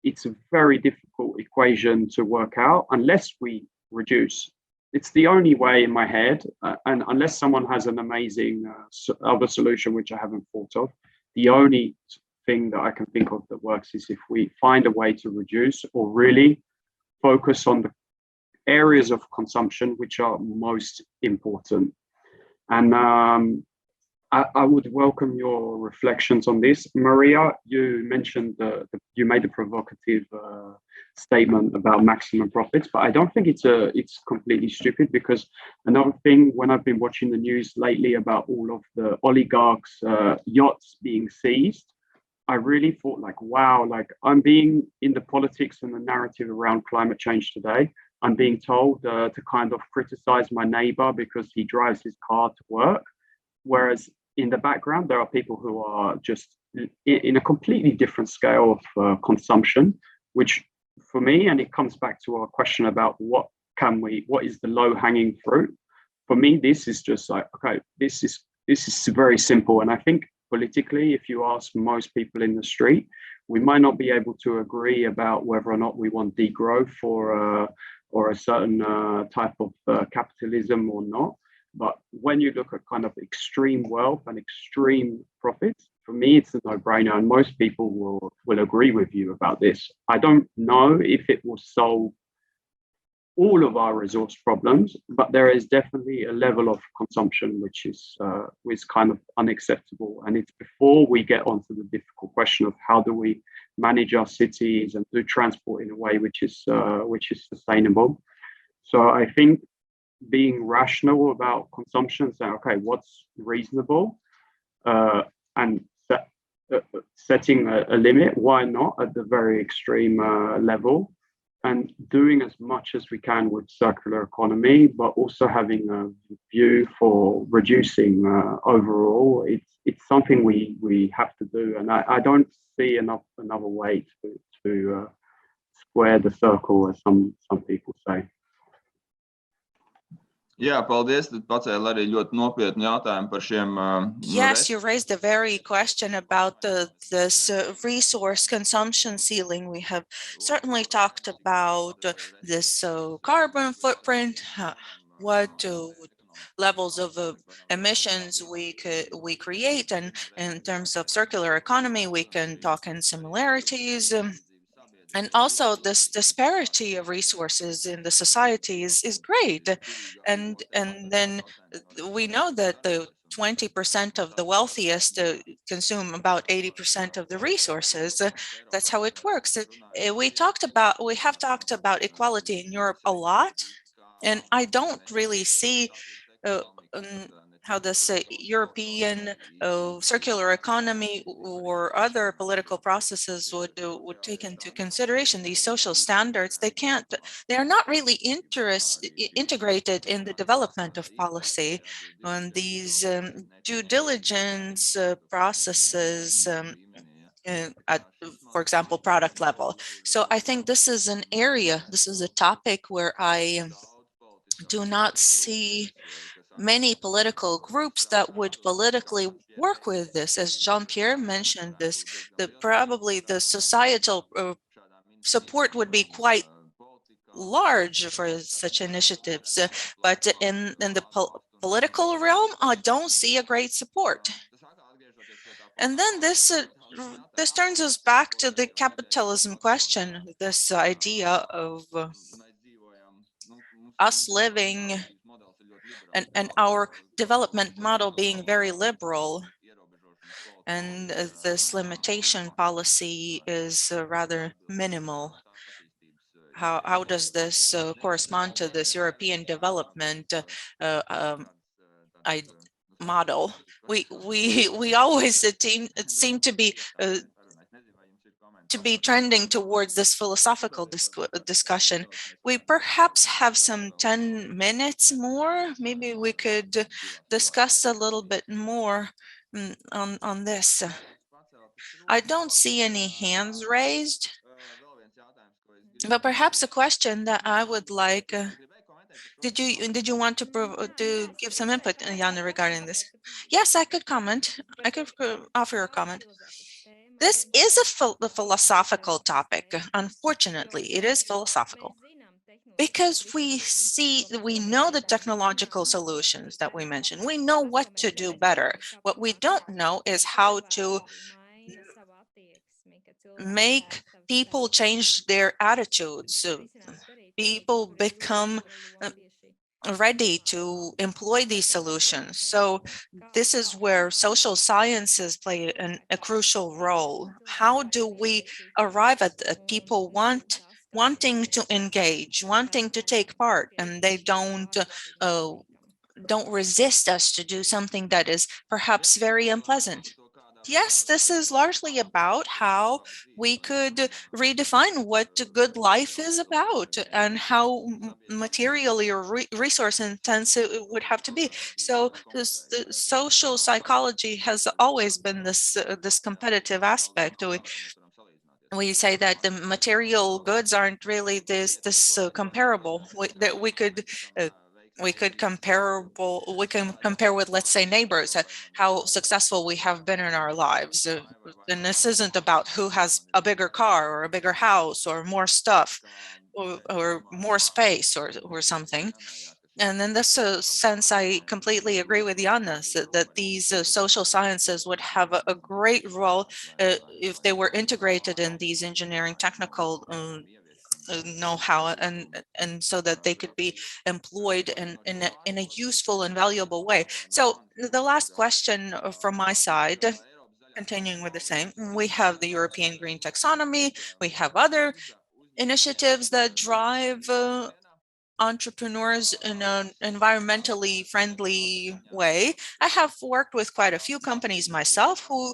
it's a very difficult equation to work out unless we reduce. It's the only way in my head, and unless someone has an amazing other solution which I haven't thought of, the only thing that I can think of that works is if we find a way to reduce or really focus on the areas of consumption which are most important. And I would welcome your reflections on this. Maria, you mentioned you made a provocative statement about maximum profits, but I don't think it's completely stupid, because another thing, when I've been watching the news lately about all of the oligarchs' yachts being seized, I really thought, like, wow, like, I'm being in the politics and the narrative around climate change today. I'm being told to kind of criticize my neighbor because he drives his car to work. Whereas in the background, there are people who are just in a completely different scale of consumption, which for me, and it comes back to our question about what is the low hanging fruit? For me, this is just like, okay, this is very simple. And I think politically, if you ask most people in the street, we might not be able to agree about whether or not we want degrowth or a certain type of capitalism or not. But when you look at kind of extreme wealth and extreme profits, for me, it's a no-brainer, and most people will agree with you about this. I don't know if it will solve all of our resource problems, but there is definitely a level of consumption which is kind of unacceptable. And it's before we get onto the difficult question of how do we manage our cities and do transport in a way which is sustainable. So I think being rational about consumption, saying, okay, what's reasonable, and setting a limit, why not at the very extreme level, and doing as much as we can with circular economy, but also having a view for reducing overall. It's something we have to do, and I don't see another way to square the circle, as some people say. Jā, paldies. Tad pacēla arī ļoti nopietnu jautājumu par šiem. Yes, you raised the very question about this resource consumption ceiling. We have certainly talked about this carbon footprint, what levels of emissions we create, and in terms of circular economy, we can talk in similarities. And also this disparity of resources in the society is great. And then we know that the 20% of the wealthiest consume about 80% of the resources. That's how it works. We have talked about equality in Europe a lot, and I don't really see how this European circular economy or other political processes would take into consideration these social standards. They are not really integrated in the development of policy. On these due diligence processes at, for example, product level. So I think this is an area, this is a topic where I do not see many political groups that would politically work with this. As Jean-Pierre mentioned this, probably the societal support would be quite large for such initiatives, but in the political realm, I don't see a great support. And then this turns us back to the capitalism question, this idea of us living and our development model being very liberal, and this limitation policy is rather minimal. How does this correspond to this European development model? We always seem to be trending towards this philosophical discussion. We perhaps have some 10 minutes more. Maybe we could discuss a little bit more on this. I don't see any hands raised, but perhaps a question that I would like. Did you want to give some input, Jana, regarding this? Yes, I could comment. I could offer a comment. This is a philosophical topic. Unfortunately, it is philosophical because we know the technological solutions that we mentioned. We know what to do better. What we don't know is how to make people change their attitudes. So people become ready to employ these solutions. So this is where social sciences play a crucial role. How do we arrive at people wanting to engage, wanting to take part, and they don't resist us to do something that is perhaps very unpleasant? Yes, this is largely about how we could redefine what a good life is about and how materially or resource intensive it would have to be. So the social psychology has always been this competitive aspect. We say that the material goods aren't really this comparable. That we can compare with, let's say, neighbors, how successful we have been in our lives. And this isn't about who has a bigger car or a bigger house or more stuff or more space or something. And in this sense, I completely agree with Yannis that these social sciences would have a great role if they were integrated in these engineering technical know-how, and so that they could be employed in a useful and valuable way. So the last question from my side, continuing with the same, we have the European Green Taxonomy, we have other initiatives that drive entrepreneurs in an environmentally friendly way. I have worked with quite a few companies myself who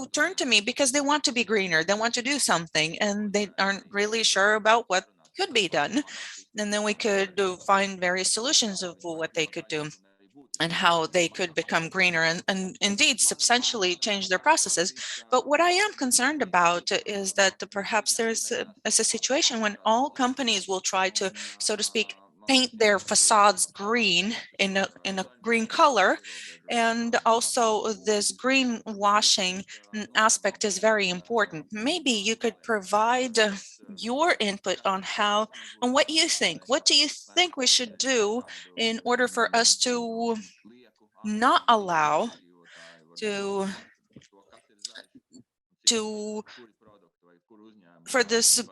turn to me because they want to be greener, they want to do something, and they aren't really sure about what could be done. And then we could find various solutions of what they could do and how they could become greener and indeed substantially change their processes. But what I am concerned about is that perhaps there's a situation when all companies will try to, so to speak, paint their facades green in a green color. And also this greenwashing aspect is very important. Maybe you could provide your input on how and what you think. What do you think we should do in order for us to not allow for this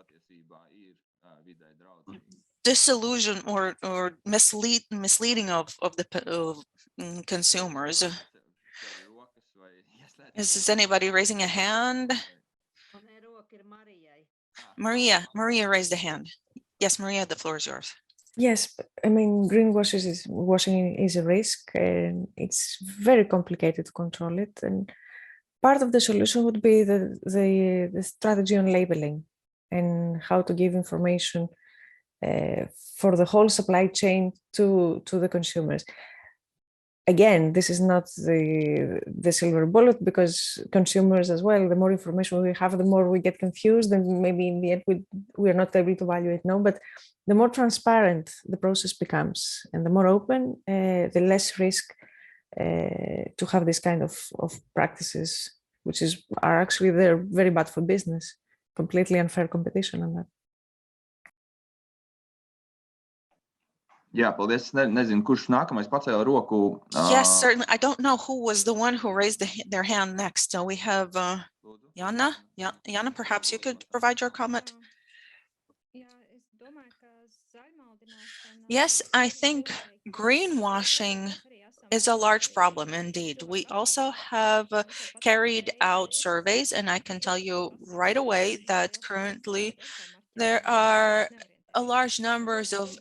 disillusion or misleading of the consumers? Is anybody raising a hand? Maria raised a hand. Yes, Maria, the floor is yours. Yes, I mean, washing is a risk, and it's very complicated to control it. And part of the solution would be the strategy on labeling and how to give information for the whole supply chain to the consumers. Again, this is not the silver bullet, because consumers as well, the more information we have, the more we get confused, and maybe in the end we are not able to evaluate now. But the more transparent the process becomes and the more open, the less risk to have this kind of practices, which are actually they're very bad for business, completely unfair competition on that. Jā, paldies. Nezinu, kurš nākamais pacēla roku. Yes, certainly. I don't know who was the one who raised their hand next. So we have Jana. Jana, perhaps you could provide your comment. Yes, I think greenwashing is a large problem indeed. We also have carried out surveys, and I can tell you right away that currently there are a large numbers of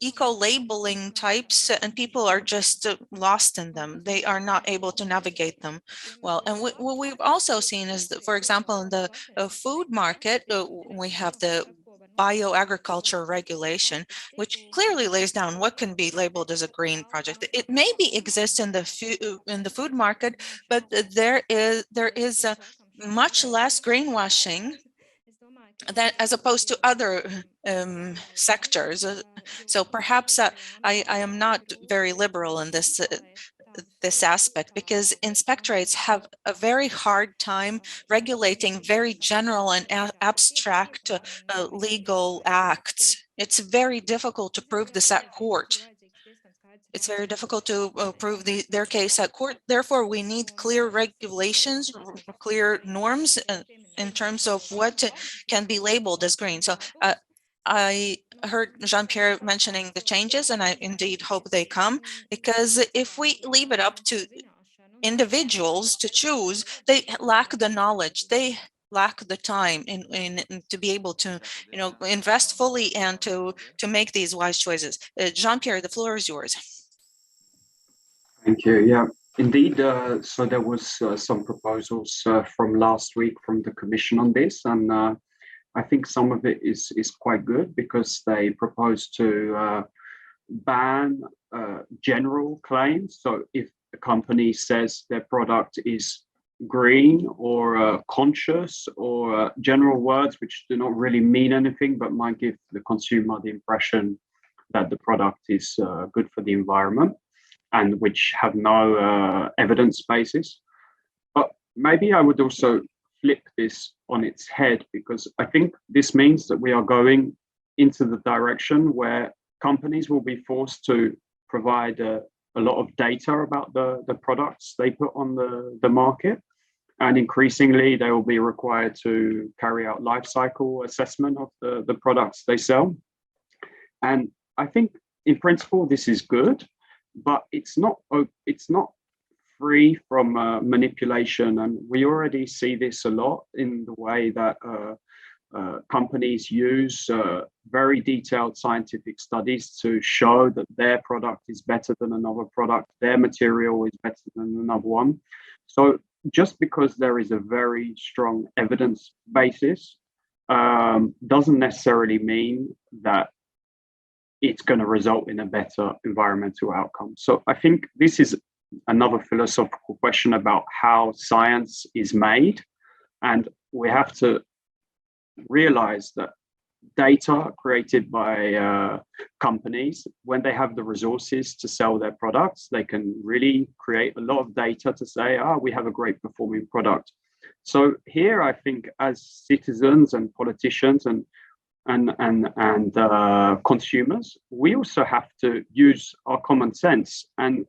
eco-labeling types, and people are just lost in them. They are not able to navigate them well. And what we've also seen is that, for example, in the food market, we have the bioagriculture regulation, which clearly lays down what can be labeled as a green project. It maybe exists in the food market, but there is much less greenwashing that as opposed to other sectors. So perhaps I am not very liberal in this aspect, because inspectorates have a very hard time regulating very general and abstract legal acts. It's very difficult to prove this at court. It's very difficult to prove their case at court. Therefore, we need clear regulations, clear norms in terms of what can be labeled as green. So I heard Jean-Pierre mentioning the changes, and I indeed hope they come, because if we leave it up to individuals to choose, they lack the knowledge, they lack the time in to be able to invest fully and to make these wise choices. Jean-Pierre, the floor is yours. Thank you. Yeah, indeed. So there was some proposals from last week from the Commission on this, and I think some of it is quite good, because they propose to ban general claims. So if a company says their product is green or conscious, or general words which do not really mean anything but might give the consumer the impression that the product is good for the environment, and which have no evidence basis. But maybe I would also flip this on its head, because I think this means that we are going into the direction where companies will be forced to provide a lot of data about the products they put on the market. And increasingly, they will be required to carry out life cycle assessment of the products they sell. And I think in principle, this is good, but it's not free from manipulation. And we already see this a lot in the way that companies use very detailed scientific studies to show that their product is better than another product, their material is better than another one. So just because there is a very strong evidence basis doesn't necessarily mean that it's going to result in a better environmental outcome. So I think this is another philosophical question about how science is made. And we have to realize that data created by companies, when they have the resources to sell their products, they can really create a lot of data to say, we have a great performing product. So here, I think as citizens and politicians and consumers, we also have to use our common sense. And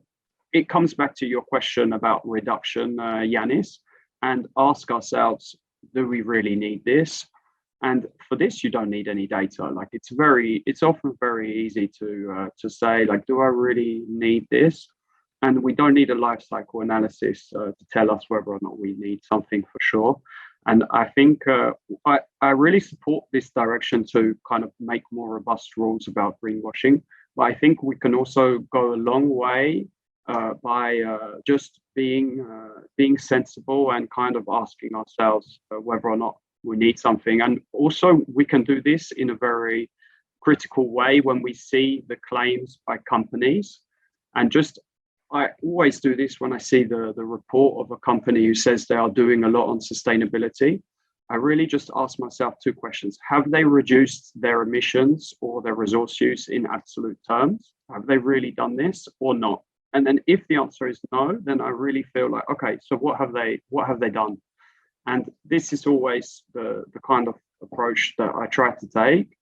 it comes back to your question about reduction, Yanis, and ask ourselves, do we really need this? And for this, you don't need any data. Like it's often very easy to say, like, do I really need this? And we don't need a life cycle analysis to tell us whether or not we need something for sure. And I think I really support this direction to kind of make more robust rules about greenwashing. But I think we can also go a long way by just being sensible and kind of asking ourselves whether or not we need something. And also we can do this in a very critical way when we see the claims by companies. And just, I always do this when I see the report of a company who says they are doing a lot on sustainability. I really just ask myself two questions. Have they reduced their emissions or their resource use in absolute terms? Have they really done this or not? And then if the answer is no, then I really feel like, okay, so what have they done? And this is always the kind of approach that I try to take.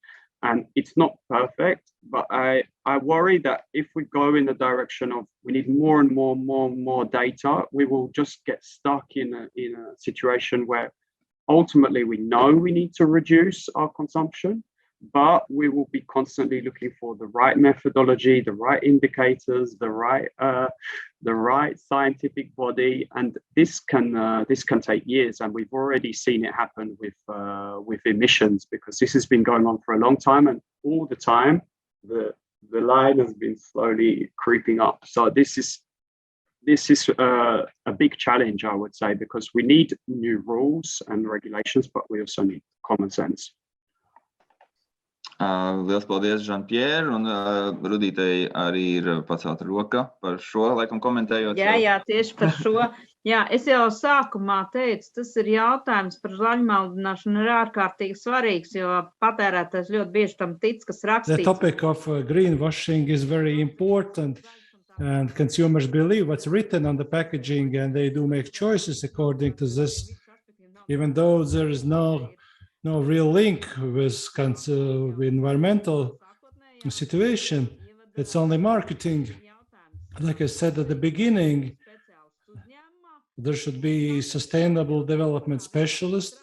And it's not perfect, but I worry that if we go in the direction of we need more and more data, we will just get stuck in a situation where ultimately we know we need to reduce our consumption, but we will be constantly looking for the right methodology, the right indicators, the right scientific body, and this can take years. And we've already seen it happen with emissions, because this has been going on for a long time, and all the time the line has been slowly creeping up. So this is a big challenge, I would say, because we need new rules and regulations, but we also need common sense. Liels paldies, Jean-Pierre, un Rudītei arī ir pacelta roka par šo, laikam komentējot. Jā, tieši par šo. Jā, es jau sākumā teicu, tas ir jautājums par zaļmaldināšanu ir ārkārtīgi svarīgs, jo patērētājs ļoti bieži tam tic, kas rakstīts. The topic of greenwashing is very important, and consumers believe what's written on the packaging, and they do make choices according to this, even though there is no real link with environmental situation. It's only marketing. Like I said at the beginning, there should be sustainable development specialist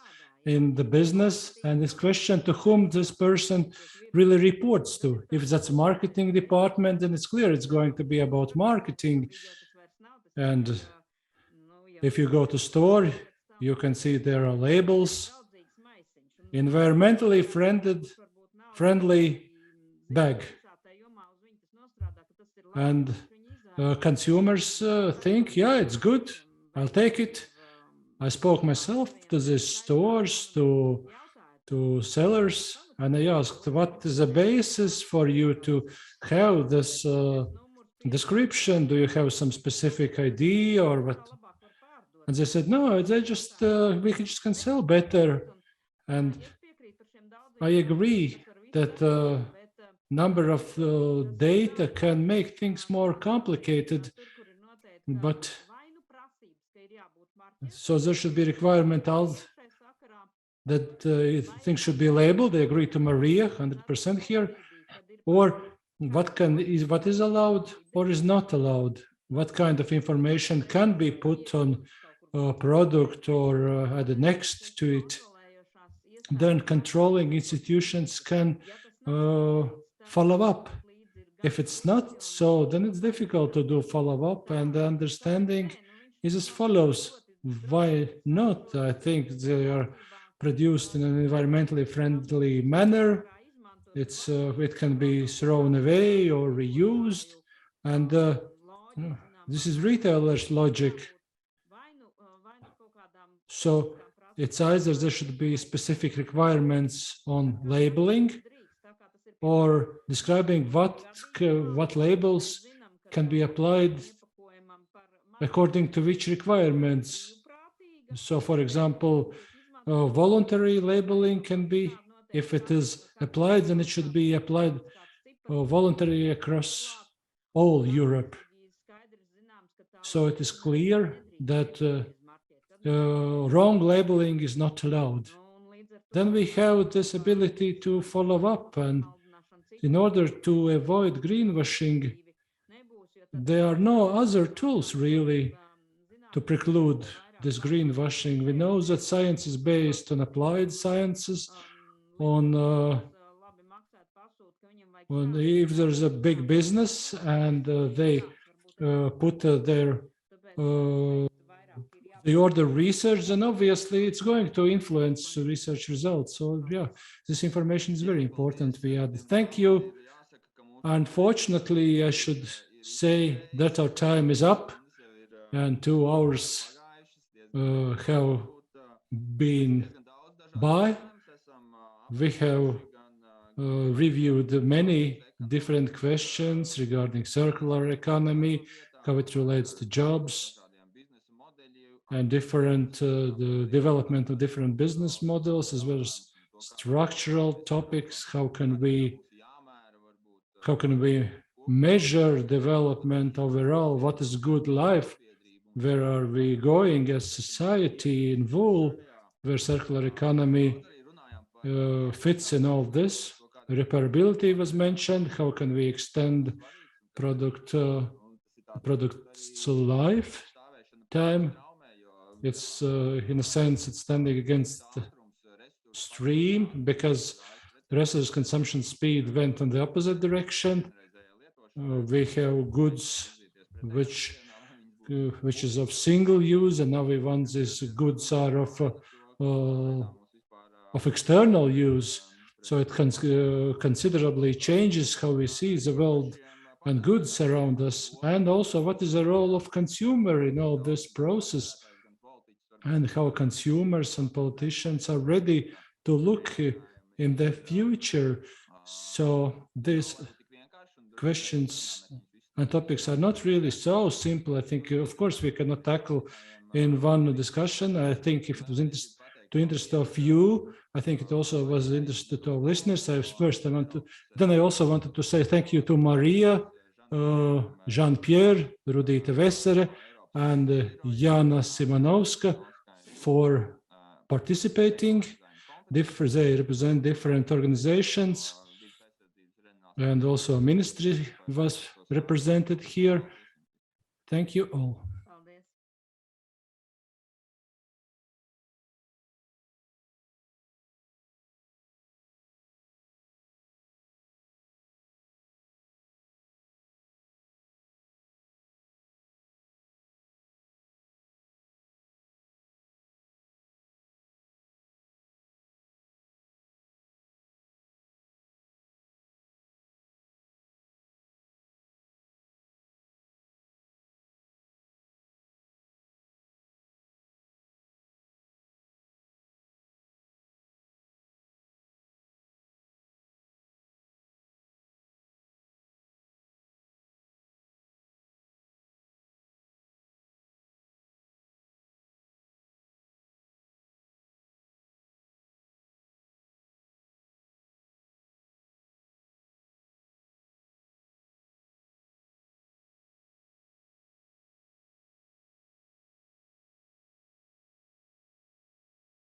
in the business, and it's question to whom this person really reports to. If that's a marketing department, then it's clear it's going to be about marketing. And if you go to store, you can see there are labels. Environmentally friendly bag. And consumers think, yeah, it's good, I'll take it. I spoke myself to the stores, to sellers, and I asked, what is the basis for you to have this description? Do you have some specific idea or what? And they said, no, they just, we just can sell better. And I agree that number of data can make things more complicated, but so there should be requirement that things should be labeled. They agree to Maria 100% here, or what is allowed or is not allowed. What kind of information can be put on a product or added next to it. Then controlling institutions can follow up. If it's not so, then it's difficult to do follow-up, and the understanding is as follows. Why not? I think they are produced in an environmentally friendly manner. It can be thrown away or reused, and this is retailers' logic. So it's either there should be specific requirements on labeling or describing what labels can be applied according to which requirements. So, for example, voluntary labeling can be, if it is applied, then it should be applied voluntary across all Europe. So it is clear that wrong labeling is not allowed. Then we have this ability to follow up, and in order to avoid greenwashing, there are no other tools really to preclude this greenwashing. We know that science is based on applied sciences, on if there's a big business and they put they order research, then obviously it's going to influence research results. So yeah, this information is very important. We add. Thank you. Unfortunately, I should say that our time is up and 2 hours have been by. We have reviewed many different questions regarding circular economy, how it relates to jobs, and the development of different business models, as well as structural topics. How can we measure development overall? What is good life? Where are we going as society in whole? Where circular economy fits in all this? Repairability was mentioned. How can we extend product's lifetime? It's in a sense it's standing against the stream because resource consumption speed went in the opposite direction. We have goods which is of single use, and now we want these goods are of external use. So it considerably changes how we see the world and goods around us, and also what is the role of consumer in all this process, and how consumers and politicians are ready to look in the future. So these questions and topics are not really so simple. I think, of course, we cannot tackle in one discussion. I think if it was to interest of you, I think it also was interested to our listeners. I also wanted to say thank you to Maria, Jean-Pierre, Rudita Vesere, and Jana Simonovska for participating. They represent different organizations, and also a ministry was represented here. Thank you all.